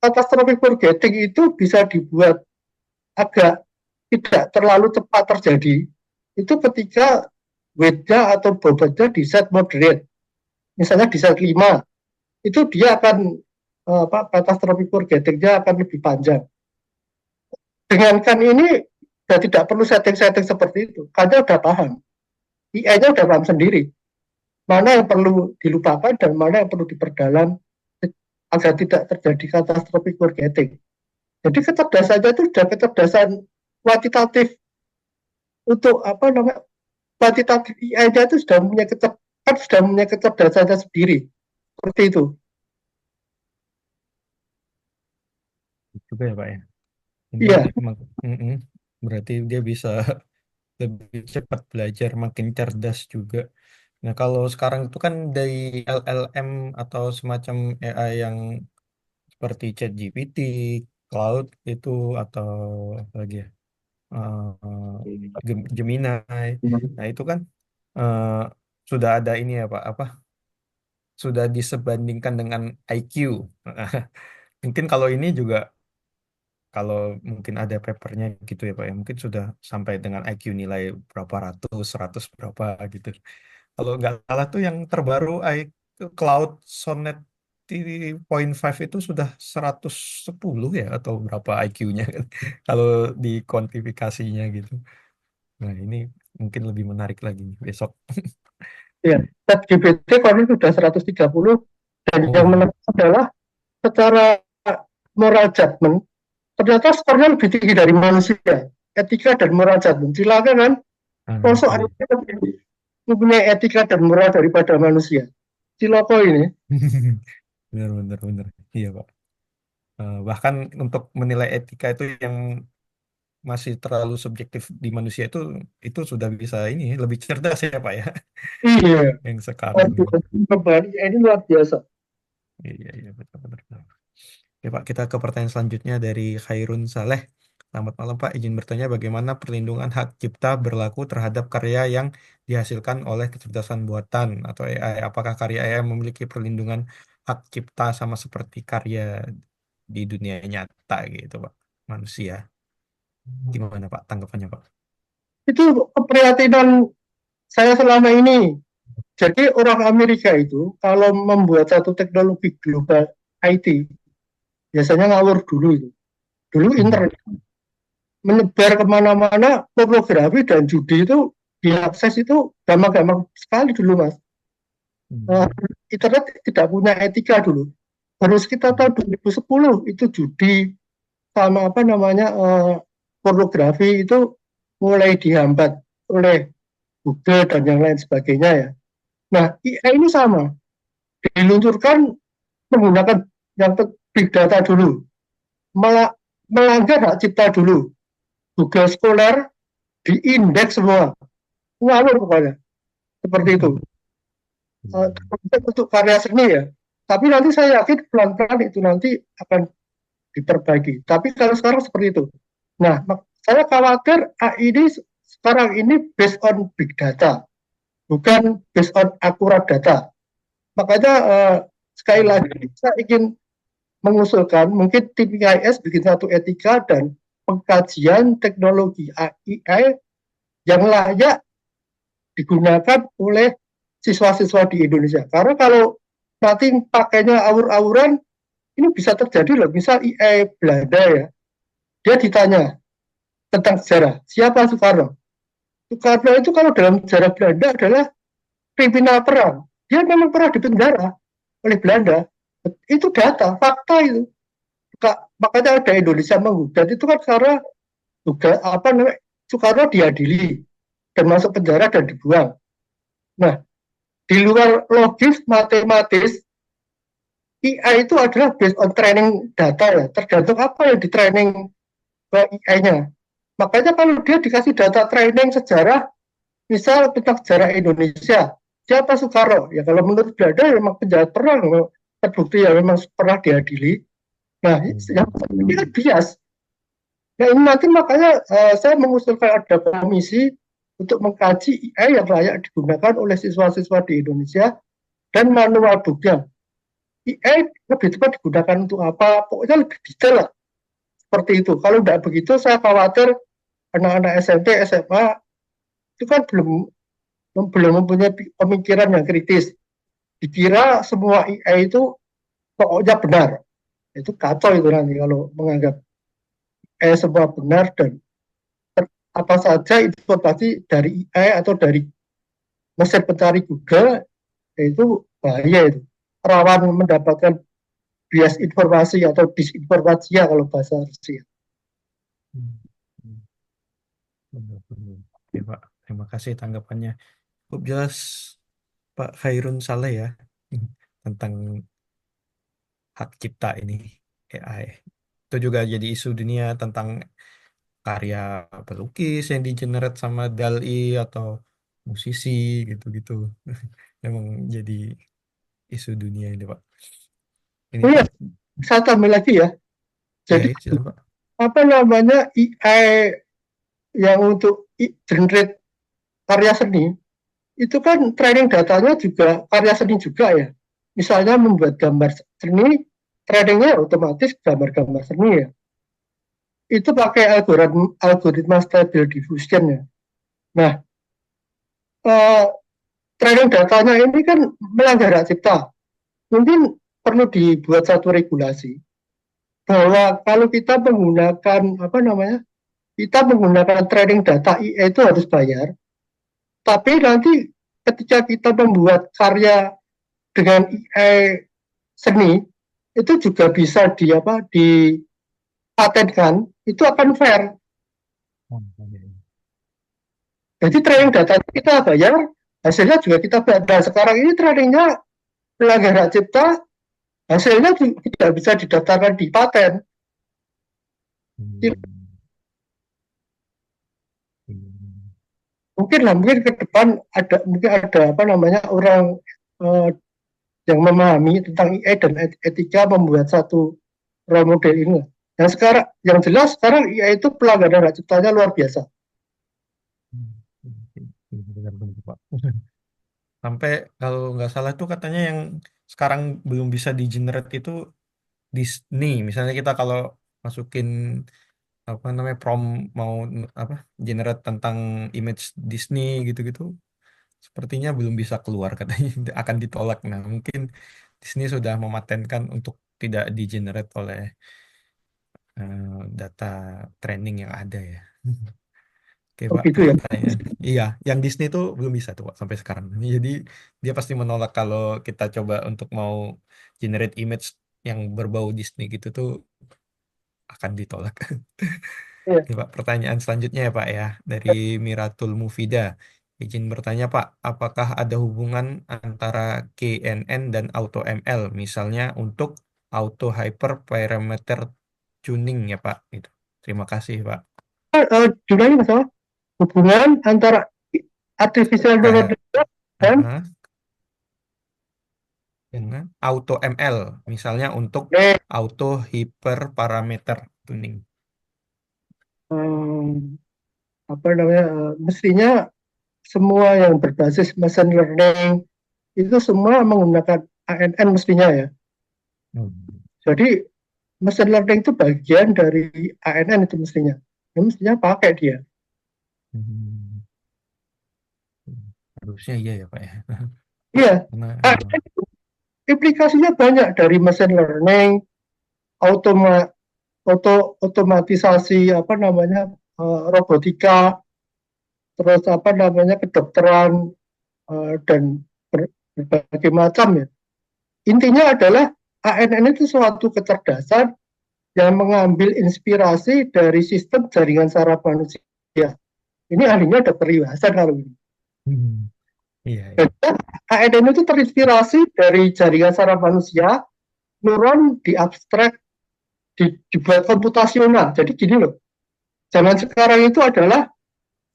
[SPEAKER 3] catastrophic forgetting itu bisa dibuat agak tidak terlalu cepat terjadi. Itu ketika weight-nya atau bobotnya di set moderate. Misalnya di set 5, itu dia akan catastrophic forgetting-nya akan lebih panjang. Dengan kan ini sudah tidak perlu setting-setting seperti itu. Karena udah paham. AI-nya udah paham sendiri. Mana yang perlu dilupakan dan mana yang perlu diperdalam agar tidak terjadi catastrophic forgetting. Jadi kecerdasannya itu sudah kecerdasan kuantitatif untuk apa namanya kuantitatif AI-nya itu sudah punya kecerdasannya sendiri seperti itu.
[SPEAKER 4] Juga ya, Pak ya. Ini
[SPEAKER 3] Iya,
[SPEAKER 4] berarti dia bisa lebih cepat belajar, makin cerdas juga. Nah, kalau sekarang itu kan dari LLM atau semacam AI yang seperti ChatGPT, Cloud itu atau apa lagi ya, Gemini. Nah, itu kan eh, sudah ada ini ya Pak, apa? Sudah disebandingkan dengan IQ. Mungkin kalau ini juga, kalau mungkin ada papernya gitu ya Pak ya, mungkin sudah sampai dengan IQ nilai berapa ratus, 100 berapa gitu. Kalau nggak salah tuh yang terbaru IQ Cloud Sonnet 3.5 itu sudah 110 ya atau berapa IQ-nya kan, kalau di kuantifikasinya gitu. Nah, ini mungkin lebih menarik lagi besok.
[SPEAKER 3] iya. ChatGPT kalau ini sudah 130 dan
[SPEAKER 4] Oh
[SPEAKER 3] yang
[SPEAKER 4] iya.
[SPEAKER 3] menarik adalah secara moral judgment ternyata skornya lebih tinggi dari manusia. Etika dan moral judgment. Silakan kan, sosok
[SPEAKER 4] Iya.
[SPEAKER 3] punya etika dan moral daripada manusia. Ciloko ini.
[SPEAKER 4] Benar, benar, benar. Iya, Pak. Bahkan untuk menilai etika itu yang masih terlalu subjektif di manusia itu sudah bisa ini lebih cerdas ya Pak ya
[SPEAKER 3] Iya,
[SPEAKER 4] yang sekarang ini.
[SPEAKER 3] kembali ini luar biasa.
[SPEAKER 4] Iya iya betul betul. Betul. Oke Pak, kita ke pertanyaan selanjutnya dari Khairun Saleh. Selamat malam Pak, izin bertanya bagaimana perlindungan hak cipta berlaku terhadap karya yang dihasilkan oleh kecerdasan buatan atau AI? Apakah karya AI memiliki perlindungan hak cipta sama seperti karya di dunia nyata gitu Pak, manusia? Gimana Pak tanggapannya Pak?
[SPEAKER 3] Itu keprihatinan saya selama ini. Jadi orang Amerika itu kalau membuat satu teknologi global IT, biasanya ngawur dulu itu. Dulu
[SPEAKER 4] Hmm.
[SPEAKER 3] internet menyebar kemana-mana, pornografi dan judi itu diakses itu gampang-gampang sekali dulu mas.
[SPEAKER 4] Hmm.
[SPEAKER 3] Internet tidak punya etika dulu. Baru sekitar tahun 2010 itu judi sama apa namanya pornografi itu mulai dihambat oleh Google dan yang lain sebagainya ya. Nah, AI ini sama, diluncurkan menggunakan yang big data dulu, melanggar hak cipta dulu. Google Scholar diindeks semua, ngawur pokoknya, seperti itu.
[SPEAKER 4] Hmm.
[SPEAKER 3] Untuk karya seni ya. Tapi nanti saya yakin pelan-pelan itu nanti akan diperbaiki. Tapi kalau sekarang seperti itu. Nah, saya khawatir AI ini sekarang ini based on big data, bukan based on akurat data. Makanya sekali lagi saya ingin mengusulkan mungkin tim IIS bikin satu etika dan pengkajian teknologi AI yang layak digunakan oleh siswa-siswa di Indonesia. Karena kalau nanti pakainya awur-awuran, ini bisa terjadi loh. Misal AI Belanda ya, dia ditanya tentang sejarah, siapa Soekarno? Soekarno itu kalau dalam sejarah Belanda adalah kriminal perang. Dia memang pernah dipenjara oleh Belanda. Itu data, fakta itu. Makanya ada Indonesia menggugat itu kan karena juga apa namanya Soekarno diadili dan masuk penjara dan dibuang. Nah, di luar logis matematis, AI itu adalah based on training data ya, tergantung apa yang di training ke AI-nya. Makanya kalau dia dikasih data training sejarah, misal tentang sejarah Indonesia, siapa Soekarno? Ya kalau menurut Belanda memang penjahat perang, terbukti ya memang pernah diadili. Nah, yang ini kan bias. Nah ini nanti makanya saya mengusulkan ada komisi untuk mengkaji AI yang layak digunakan oleh siswa-siswa di Indonesia dan manual booknya. AI lebih tepat digunakan untuk apa? Pokoknya lebih detail lah. Seperti itu. Kalau tidak begitu, saya khawatir anak-anak SMP, SMA itu kan belum mempunyai pemikiran yang kritis. Dikira semua AI itu pokoknya benar. Itu kacau itu nanti kalau menganggap AI semua benar dan apa saja informasi dari AI atau dari mesin pencari Google itu bahaya itu. Rawan mendapatkan bias informasi atau disinformasi ya kalau bahasa Rusia.
[SPEAKER 4] Hmm. Hmm. Benar, benar. Oke, Pak. Terima kasih tanggapannya. Cukup jelas Pak Khairun Saleh ya tentang hak cipta ini AI. Itu juga jadi isu dunia tentang karya pelukis yang digenerate sama DALL-E atau musisi gitu-gitu. Memang jadi isu dunia ini Pak. Ini
[SPEAKER 3] Iya,
[SPEAKER 4] Pak.
[SPEAKER 3] saya tambah lagi ya.
[SPEAKER 4] Ya,
[SPEAKER 3] Jadi
[SPEAKER 4] ya silakan Pak.
[SPEAKER 3] apa namanya AI yang untuk generate karya seni itu kan training datanya juga karya seni juga ya. Misalnya membuat gambar seni, trainingnya otomatis gambar-gambar seni ya. Itu pakai algoritma stable diffusion ya. Nah, eh, training datanya ini kan melanggar hak cipta. Mungkin perlu dibuat satu regulasi bahwa kalau kita menggunakan apa namanya, kita menggunakan training data IA itu harus bayar. Tapi nanti ketika kita membuat karya dengan AI seni itu juga bisa dipatenkan, itu akan fair.
[SPEAKER 4] Oh, iya, iya.
[SPEAKER 3] Jadi training data kita bayar, hasilnya juga kita bayar. Nah, sekarang ini trainingnya melanggar hak cipta, hasilnya tidak bisa didaftarkan di paten.
[SPEAKER 4] Hmm.
[SPEAKER 3] mungkin ke depan mungkin ada apa namanya orang eh, yang memahami tentang AI dan etika membuat satu role model ini. Yang jelas sekarang AI itu pelanggaran hak ciptanya luar biasa.
[SPEAKER 4] Benar-benar, Pak. Sampai kalau nggak salah tuh katanya yang sekarang belum bisa di-generate itu Disney. Misalnya kita kalau masukin apa namanya prompt mau apa generate tentang image Disney gitu-gitu, sepertinya belum bisa keluar katanya akan ditolak. Nah, mungkin Disney sudah mematenkan untuk tidak di-generate oleh data training yang ada ya. Oke
[SPEAKER 3] Oh
[SPEAKER 4] Pak,
[SPEAKER 3] gitu ya.
[SPEAKER 4] pertanyaan. Iya, yang Disney tuh belum bisa tuh Pak sampai sekarang. Jadi dia pasti menolak kalau kita coba untuk mau generate image yang berbau Disney gitu tuh akan ditolak.
[SPEAKER 3] Iya.
[SPEAKER 4] Oke Pak, pertanyaan selanjutnya ya Pak ya dari Miratul Mufida. Izin bertanya Pak, apakah ada hubungan antara KNN dan AutoML, misalnya untuk auto hyperparameter tuning ya Pak? Itu. Terima kasih Pak.
[SPEAKER 3] Jumlahnya masalah hubungan antara artificial neural
[SPEAKER 4] Kayak
[SPEAKER 3] network dan
[SPEAKER 4] aha, dengan AutoML, misalnya untuk
[SPEAKER 3] eh,
[SPEAKER 4] auto hyperparameter tuning.
[SPEAKER 3] em, apa namanya mestinya semua yang berbasis machine learning itu semua menggunakan ANN mestinya ya.
[SPEAKER 4] Hmm.
[SPEAKER 3] Jadi machine learning itu bagian dari ANN itu mestinya. Ya, mestinya pakai dia.
[SPEAKER 4] Hmm. Harusnya iya ya Pak ya.
[SPEAKER 3] Iya,
[SPEAKER 4] Karena
[SPEAKER 3] ANN itu implikasinya banyak dari machine learning, automa, otomatisasi apa namanya robotika, terus apa namanya kedokteran dan berbagai macam ya. Intinya adalah ANN itu suatu kecerdasan yang mengambil inspirasi dari sistem jaringan saraf manusia. Ini ahlinya Dr. Iwasan kalau ini.
[SPEAKER 4] hmm, iya iya.
[SPEAKER 3] Dan ANN itu terinspirasi dari jaringan saraf manusia, neuron diabstrak, dibuat komputasional. Jadi gini loh, zaman sekarang itu adalah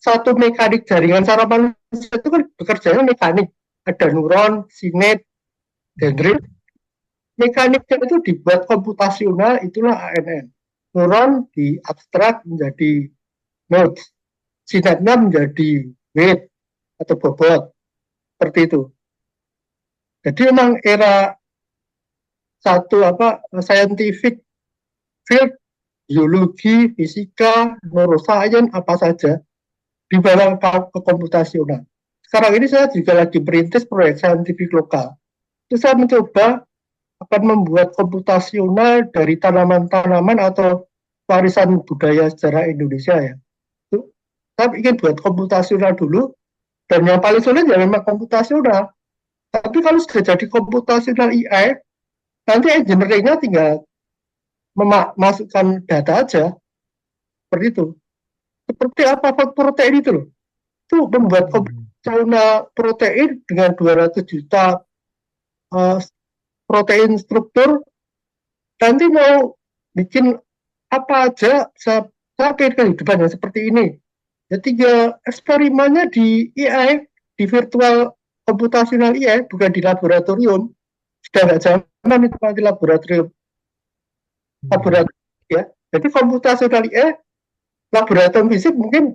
[SPEAKER 3] satu mekanik jaringan saraf manusia itu kan bekerjanya mekanik. Ada neuron, sinet, dendrit. Mekaniknya itu dibuat komputasional, itulah ANN. Neuron diabstrak menjadi nodes, sinetnya menjadi weight atau bobot, seperti itu. Jadi memang era satu apa scientific field, biologi, fisika, neuroscience, apa saja dibawa ke komputasional. Sekarang ini saya juga lagi merintis proyek saintifik lokal. Itu saya mencoba akan membuat komputasional dari tanaman-tanaman atau warisan budaya sejarah Indonesia ya. Itu, saya ingin buat komputasional dulu, dan yang paling sulit ya memang komputasional. Tapi kalau sudah jadi komputasional AI, nanti engineering-nya tinggal memasukkan data aja, seperti itu. Seperti apa protein itu loh. Itu membuat
[SPEAKER 4] Hmm.
[SPEAKER 3] komputasional protein dengan 200 juta uh, protein struktur, nanti mau bikin apa aja sampai kehidupan yang seperti ini. Ya tinggal eksperimennya di AI, di virtual computational AI, bukan di laboratorium. Sudah nggak zaman itu di laboratorium.
[SPEAKER 4] Hmm.
[SPEAKER 3] Laboratorium ya. Jadi computational AI, laboratorium fisik mungkin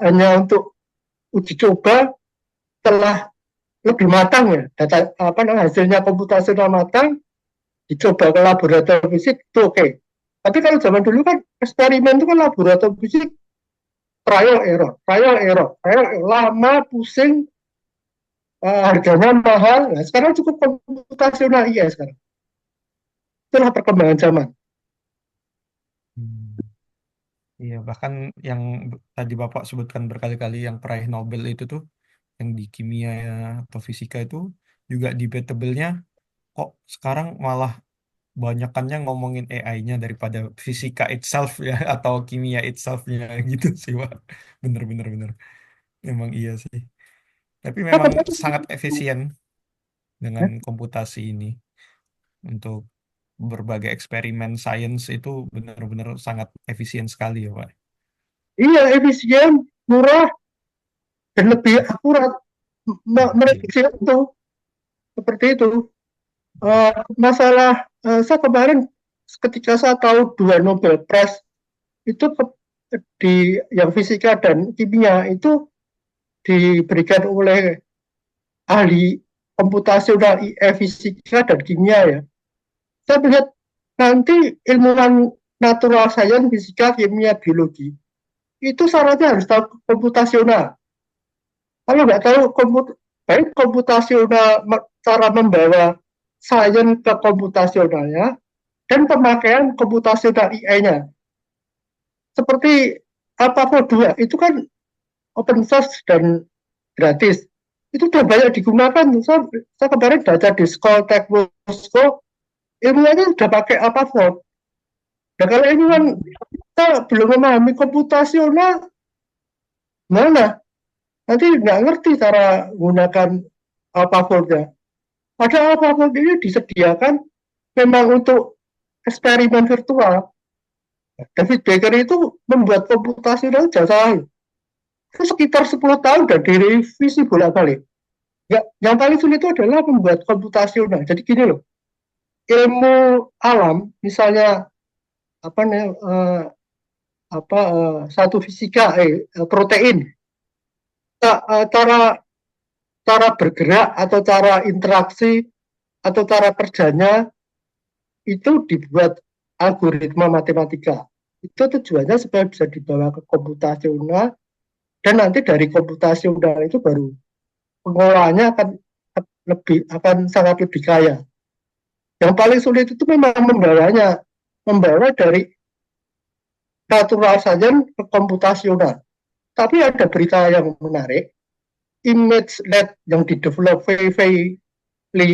[SPEAKER 3] hanya untuk uji coba setelah lebih matang ya. Data apa namanya hasilnya computational matang, dicoba ke laboratorium fisik itu oke. Tapi kalau zaman dulu kan eksperimen itu kan laboratorium fisik trial error, lama, pusing, harganya mahal. Nah, sekarang cukup komputasional iya sekarang. Itulah perkembangan zaman.
[SPEAKER 4] Hmm. Iya, bahkan yang tadi Bapak sebutkan berkali-kali yang peraih Nobel itu tuh, yang di kimia atau fisika itu juga debatable-nya kok sekarang malah banyakannya ngomongin AI-nya daripada fisika itself ya atau kimia itself-nya gitu sih Pak. Bener-bener bener. Memang iya sih. Tapi memang sangat efisien dengan komputasi ini untuk berbagai eksperimen sains itu benar-benar sangat efisien sekali ya Pak.
[SPEAKER 3] Iya, efisien, murah, dan lebih akurat merediksi itu seperti itu. Masalah saya kemarin ketika saya tahu 2 Nobel Prize itu di yang fisika dan kimia itu diberikan oleh ahli komputasional IE fisika dan kimia ya. Saya melihat nanti ilmuwan natural science, fisika, kimia, biologi itu syaratnya harus tahu komputasional. Kalau nggak tahu baik komputasional, cara membawa sains ke komputasionalnya, dan pemakaian komputasional IE-nya. Seperti AlphaFold 2, itu kan open source dan gratis. Itu sudah banyak digunakan. Saya kemarin baca di School Tech Moscow, ilmunya sudah pakai AlphaFold. Nah, kalau ilmuwan kita belum memahami komputasional, mana? Nanti nggak ngerti cara menggunakan AlphaFold-nya. Padahal AlphaFold ini disediakan memang untuk eksperimen virtual. David Baker itu membuat komputasional jasa itu sekitar 10 tahun dan direvisi bolak-balik. Yang paling sulit itu adalah membuat komputasional. Jadi gini loh, ilmu alam, misalnya satu fisika, protein, cara bergerak atau cara interaksi atau cara kerjanya itu dibuat algoritma matematika. Itu tujuannya supaya bisa dibawa ke komputasional, dan nanti dari komputasional itu baru pengolahannya akan sangat lebih kaya. Yang paling sulit itu memang membawa dari natural science ke komputasional. Tapi ada berita yang menarik, ImageNet yang didevelop Wei Li,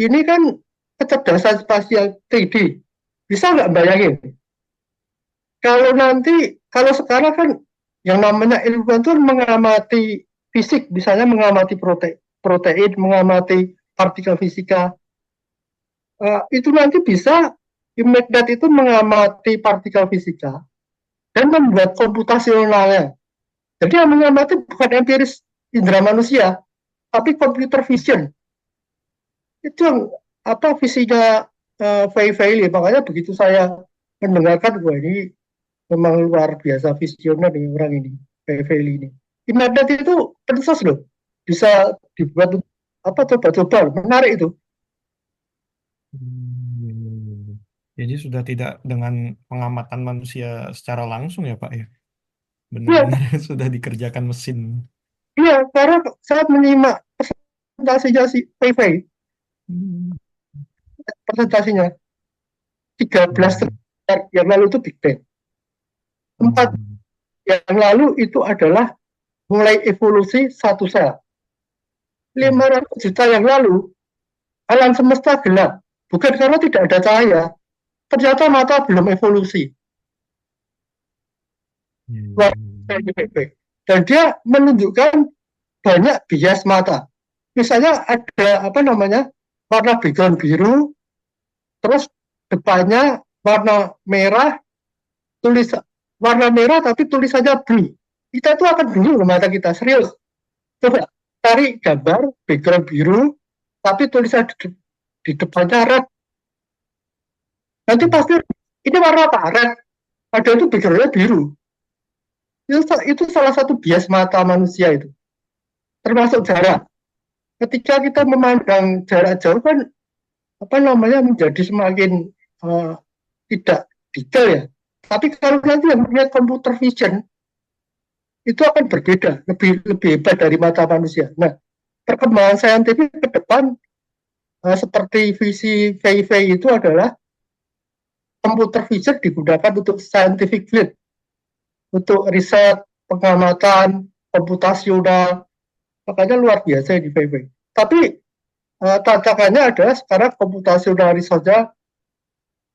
[SPEAKER 3] ini kan kecerdasan spasial 3D. Bisa nggak bayangin? Kalau sekarang kan yang namanya ilmuwan itu mengamati fisik, misalnya mengamati protein, mengamati partikel fisika. Itu nanti bisa ImageNet itu mengamati partikel fisika dan membuat komputasionalnya. Jadi yang mengamati bukan empiris indera manusia, tapi computer vision. Itu yang visinya Wei Li. Makanya begitu saya mendengarkan, wah ini memang luar biasa visioner nih orang ini, Wei Li ini. ImageNet itu pensos loh, bisa dibuat coba-coba, menarik itu.
[SPEAKER 4] Jadi sudah tidak dengan pengamatan manusia secara langsung ya Pak ya?
[SPEAKER 3] Iya,
[SPEAKER 4] Benar-benar sudah dikerjakan mesin.
[SPEAKER 3] iya, karena saat menyimak presentasinya si Wei, presentasinya 13 yang lalu itu Big Bang. 4 yang lalu itu adalah mulai evolusi satu sel. 500 juta yang lalu alam semesta gelap, bukan karena tidak ada cahaya, ternyata mata belum evolusi. Dan dia menunjukkan banyak bias mata. Misalnya ada warna background biru, terus depannya warna merah, warna merah tapi tulisannya blue. Kita itu akan blue loh mata kita, serius. Coba cari gambar background biru tapi tulisan di depannya red. Nanti pasti ini warna apa? Red. Padahal itu backgroundnya biru. Itu salah satu bias mata manusia itu. Termasuk jarak. Ketika kita memandang jarak jauh kan menjadi semakin tidak detail ya. Tapi kalau nanti yang melihat computer vision itu akan berbeda, lebih hebat dari mata manusia. Nah, perkembangan saintifik ke depan seperti visi Wei itu adalah computer vision digunakan untuk scientific field, untuk riset, pengamatan, komputasional. Makanya luar biasa di Wei. Tapi tantangannya adalah sekarang komputasional saja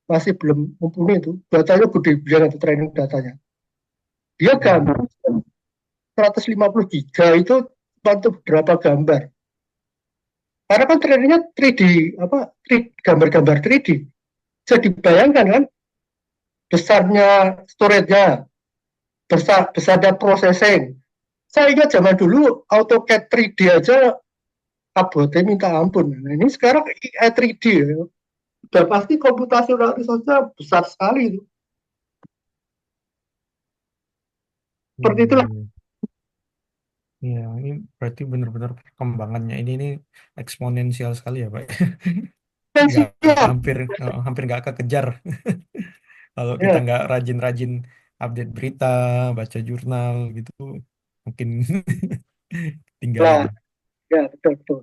[SPEAKER 3] masih belum mumpuni itu. Datanya gede bilang itu training datanya. Dia gambar 150 giga itu untuk berapa gambar. Karena kan trainingnya 3D, gambar-gambar 3D. Jadi bayangkan kan besarnya storage-nya, besarnya processing, Saya ingat zaman dulu AutoCAD 3D aja kabutnya minta ampun. Nah, ini sekarang AI 3D ya. Udah pasti komputasionalisasinya besar sekali itu. Seperti itulah.
[SPEAKER 4] Iya, ini berarti benar-benar perkembangannya ini eksponensial sekali ya, Pak. Nggak
[SPEAKER 3] Ya,
[SPEAKER 4] hampir nggak kekejar. Kalau kita
[SPEAKER 3] ya,
[SPEAKER 4] nggak rajin-rajin update berita, baca jurnal gitu, mungkin ketinggalan.
[SPEAKER 3] lah, ya betul betul.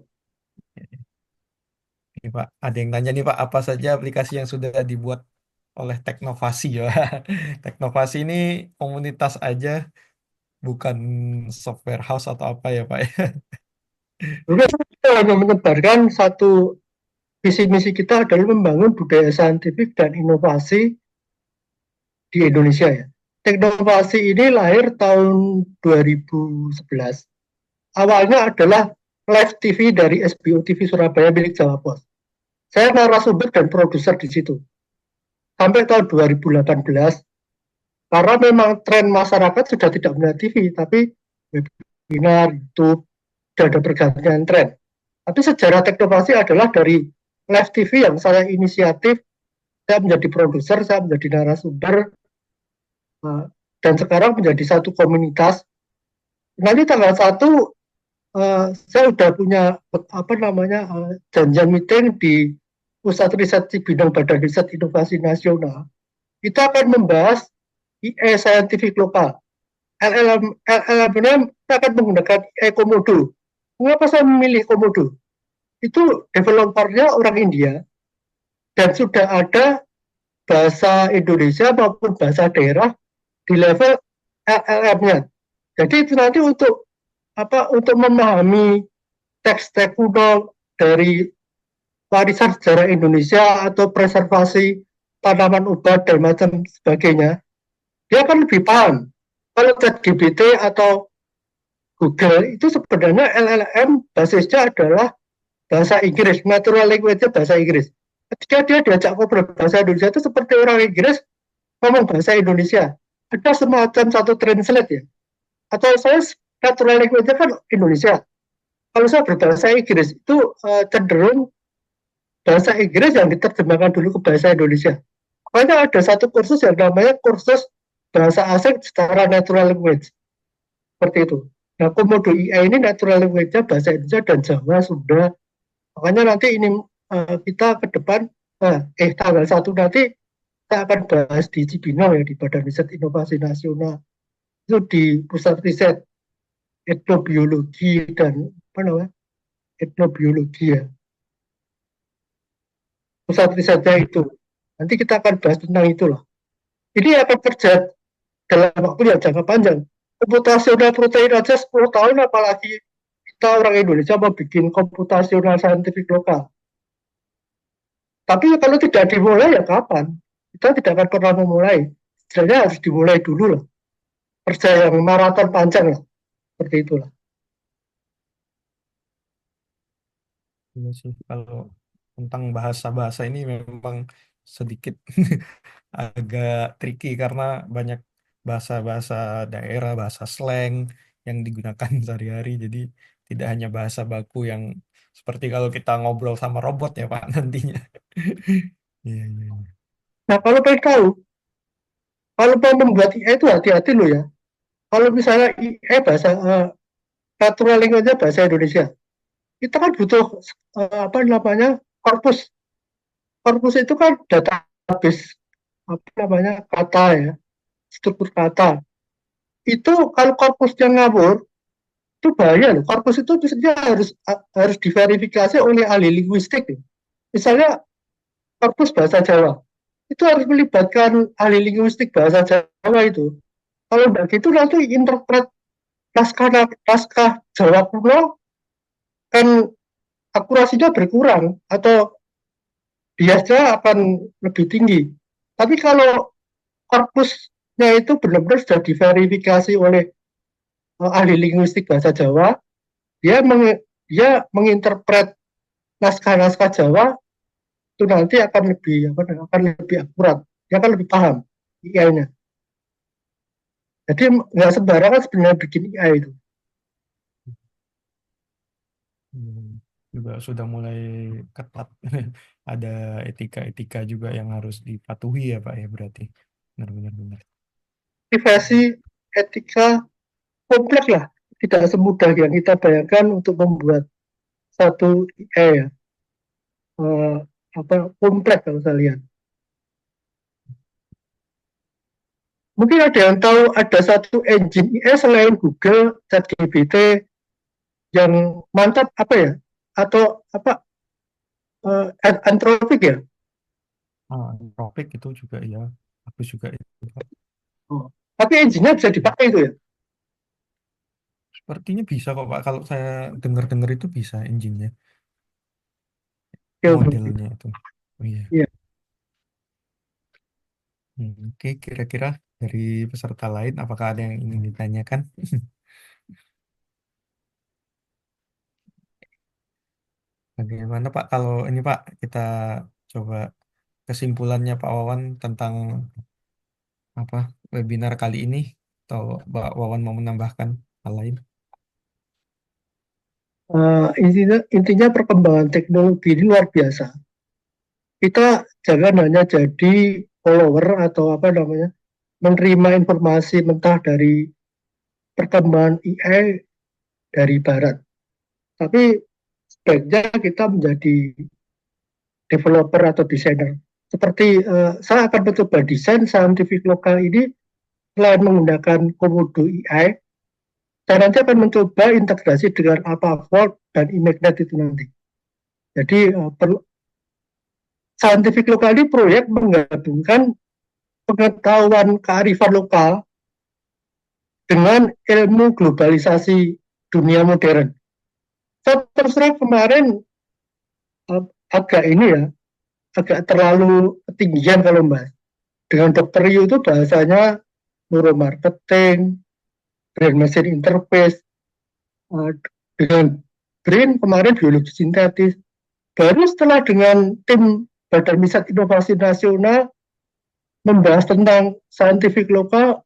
[SPEAKER 4] Ini Pak, ada yang nanya nih Pak, apa saja aplikasi yang sudah dibuat oleh Teknovasi ya? Teknovasi ini komunitas aja, bukan software house atau apa ya Pak?
[SPEAKER 3] Mungkin kita hanya menyebarkan satu visi misi kita adalah membangun budaya saintifik dan inovasi di Indonesia ya. Teknovasi ini lahir tahun 2011. Awalnya adalah live TV dari SBO TV Surabaya milik Jawa Pos. Saya narasumber dan produser di situ. Sampai tahun 2018, karena memang tren masyarakat sudah tidak melihat TV, tapi webinar, YouTube, sudah ada pergantian tren. Tapi sejarah teknovasi adalah dari live TV yang saya inisiatif, saya menjadi produser, saya menjadi narasumber, dan sekarang menjadi satu komunitas. Nanti tanggal 1 saya sudah punya janjian meeting di Pusat Riset Cibinong Badan Riset Inovasi Nasional. Kita akan membahas AI Scientific Lokal. LLM kita akan menggunakan AI Komodo. Mengapa saya memilih Komodo? Itu developernya orang India dan sudah ada bahasa Indonesia maupun bahasa daerah di level LLM-nya. Jadi itu nanti untuk memahami teks-teks kuno dari warisan sejarah Indonesia atau preservasi tanaman obat dan macam sebagainya, dia akan lebih paham. Kalau ChatGPT atau Google itu sebenarnya LLM basisnya adalah bahasa Inggris, natural language-nya bahasa Inggris. Ketika dia diajak ngobrol bahasa Indonesia itu seperti orang Inggris ngomong bahasa Indonesia. Ada semacam satu translate ya. Atau saya natural language-nya kan Indonesia. Kalau saya berbahasa Inggris itu cenderung bahasa Inggris yang diterjemahkan dulu ke bahasa Indonesia. Makanya ada satu kursus yang namanya kursus bahasa asing secara natural language. Seperti itu. Nah, Komodo AI ini natural language-nya bahasa Indonesia dan Jawa, Sunda. Makanya nanti ini kita ke depan, tanggal 1 nanti kita akan bahas di Cibinong ya, di Badan Riset Inovasi Nasional. Itu di Pusat Riset Etnobiologi dan etnobiologi ya. Pusat risetnya itu. Nanti kita akan bahas tentang itulah. Ini akan kerja dalam waktu yang jangka panjang. Komputasional protein aja 10 tahun, apalagi kita orang Indonesia mau bikin komputasional saintifik lokal. Tapi kalau tidak dimulai ya kapan? Kita tidak akan pernah memulai. Sebenarnya harus dimulai dulu lah. Kerja yang maraton panjang lah. Seperti itulah.
[SPEAKER 4] Iya sih, kalau tentang bahasa-bahasa ini memang sedikit agak tricky karena banyak bahasa-bahasa daerah, bahasa slang yang digunakan sehari-hari. Jadi tidak hanya bahasa baku yang seperti kalau kita ngobrol sama robot ya Pak nantinya. Iya, iya, iya.
[SPEAKER 3] Nah, kalau pengen tahu, kalau mau membuat AI itu hati-hati loh ya. Kalau misalnya AI bahasa natural language bahasa Indonesia, kita kan butuh korpus. Korpus itu kan database kata ya, struktur kata. Itu kalau korpusnya ngawur, itu bahaya loh. Korpus itu biasanya harus diverifikasi oleh ahli linguistik. Misalnya korpus bahasa Jawa, itu harus melibatkan ahli linguistik bahasa Jawa itu. Kalau tidak gitu nanti interpret naskah Jawa kuno kan akurasinya berkurang atau biasanya akan lebih tinggi. Tapi kalau korpusnya itu benar-benar sudah diverifikasi oleh ahli linguistik bahasa Jawa, dia menginterpret naskah-naskah Jawa itu nanti akan lebih akurat, dia akan lebih paham AI-nya. Jadi nggak sembarangan sebenarnya bikin AI itu.
[SPEAKER 4] Hmm, juga sudah mulai ketat. Ada etika-etika juga yang harus dipatuhi ya Pak ya berarti. Benar-benar benar.
[SPEAKER 3] Privasi, etika, kompleks lah. Tidak semudah yang kita bayangkan untuk membuat satu AI ya. Eh, apa kompleks kalau saya lihat. Mungkin ada yang tahu ada satu engine AI selain Google, ChatGPT yang mantap apa ya? Atau apa Anthropic ya?
[SPEAKER 4] Tropik itu juga ya. Aku juga itu Pak.
[SPEAKER 3] Oh. Tapi engine-nya bisa dipakai itu ya?
[SPEAKER 4] Sepertinya bisa kok Pak. Kalau saya dengar-dengar itu bisa engine-nya,
[SPEAKER 3] Ya,
[SPEAKER 4] modelnya itu. Oh iya.
[SPEAKER 3] ya.
[SPEAKER 4] Oke, kira-kira dari peserta lain apakah ada yang ingin ditanyakan? Bagaimana Pak kalau ini Pak kita coba kesimpulannya Pak Wawan tentang apa webinar kali ini atau Pak Wawan mau menambahkan hal lain?
[SPEAKER 3] Intinya perkembangan teknologi ini luar biasa. Kita jangan hanya jadi follower atau apa namanya menerima informasi mentah dari perkembangan AI dari barat. Tapi sebaiknya kita menjadi developer atau desainer. Seperti saya akan mencoba desain scientific lokal ini selain menggunakan komodo AI, saya nanti akan mencoba integrasi dengan AlphaFold dan ImageNet itu nanti. Jadi scientific lokal ini proyek menggabungkan pengetahuan kearifan lokal dengan ilmu globalisasi dunia modern. Saya terus terang kemarin agak ini ya, agak terlalu ketinggian kalau bahas. Dengan Dr. Yu itu bahasanya neuromarketing, brain machine interface, dengan brain kemarin biologi sintetis. Baru setelah dengan tim Badan Riset Inovasi Nasional membahas tentang scientific lokal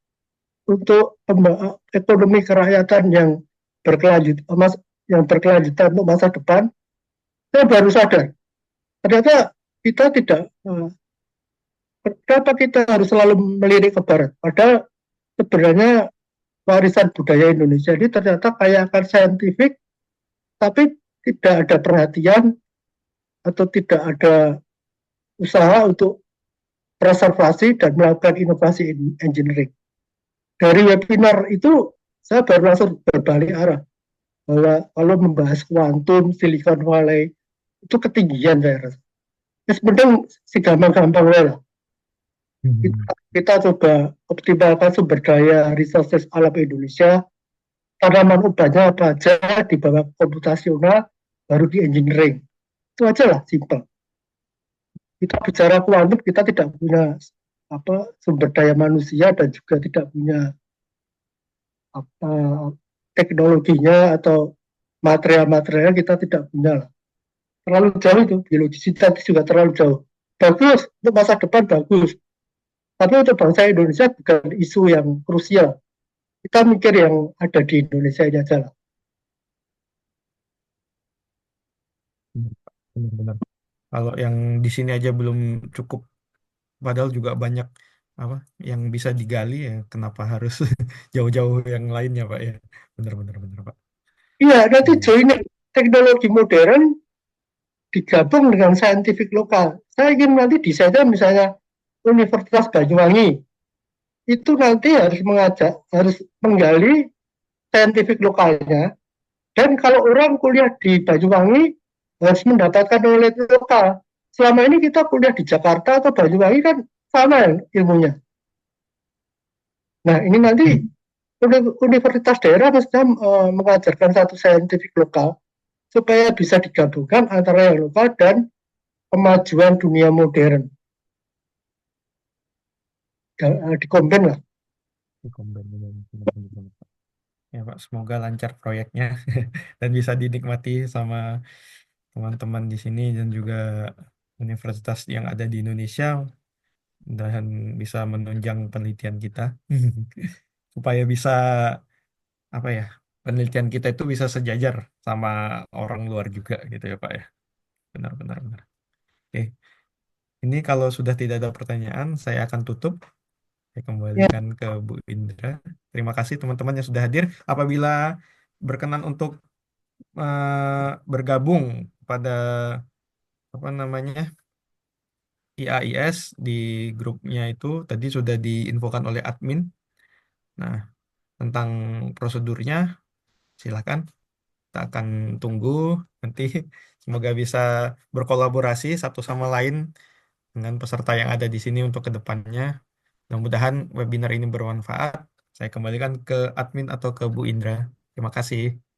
[SPEAKER 3] untuk ekonomi kerakyatan berkelanjut, yang berkelanjutan untuk masa depan, saya baru sadar ternyata kita tidak kenapa kita harus selalu melirik ke barat. Padahal sebenarnya warisan budaya Indonesia ini ternyata kaya akan saintifik, tapi tidak ada perhatian atau tidak ada usaha untuk preservasi dan melakukan inovasi engineering. Dari webinar itu saya baru langsung berbalik arah bahwa kalau membahas kuantum, Silicon Valley itu ketinggian saya rasa. Ya sebenarnya si gampang-gampang lah. Kita coba optimalkan sumber daya resources alam Indonesia, tanaman obatnya apa aja di bawah komputasional, baru di engineering. Itu aja lah, simple. Kita bicara kuantum, kita tidak punya sumber daya manusia dan juga tidak punya apa teknologinya atau material-material kita tidak punya lah. Terlalu jauh itu, biologi sintetis juga terlalu jauh. Bagus, untuk masa depan bagus. Tapi untuk bangsa Indonesia bukan isu yang krusial. Kita mikir yang ada di Indonesia ini aja lah.
[SPEAKER 4] Benar-benar. Kalau yang di sini aja belum cukup, padahal juga banyak apa yang bisa digali ya. Kenapa harus jauh-jauh yang lainnya Pak ya? Benar-benar benar Pak.
[SPEAKER 3] Iya, nanti
[SPEAKER 4] Hmm.
[SPEAKER 3] joining teknologi modern digabung dengan saintifik lokal. Saya ingin nanti desainnya misalnya Universitas Banyuwangi itu nanti harus menggali saintifik lokalnya. Dan kalau orang kuliah di Banyuwangi harus mendapatkan knowledge lokal. Selama ini kita kuliah di Jakarta atau Banyuwangi kan sama ya ilmunya. Nah ini nanti universitas daerah mestinya mengajarkan satu saintifik lokal supaya bisa digabungkan antara yang lokal dan kemajuan dunia modern. Dikombin lah.
[SPEAKER 4] Benar-benar. Ya Pak, semoga lancar proyeknya dan bisa dinikmati sama teman-teman di sini dan juga universitas yang ada di Indonesia dan bisa menunjang penelitian kita supaya bisa apa ya penelitian kita itu bisa sejajar sama orang luar juga gitu ya Pak ya. Benar, benar, benar. Oke, ini kalau sudah tidak ada pertanyaan, saya akan tutup. Saya
[SPEAKER 3] Ya,
[SPEAKER 4] kembalikan ke Bu Indra. Terima kasih teman-teman yang sudah hadir. Apabila berkenan untuk bergabung pada apa namanya IAIS di grupnya itu tadi sudah diinfokan oleh admin. Nah, tentang prosedurnya silakan. Kita akan tunggu nanti semoga bisa berkolaborasi satu sama lain dengan peserta yang ada di sini untuk ke depannya. Mudah-mudahan webinar ini bermanfaat. Saya kembalikan ke admin atau ke Bu Indra. Terima kasih.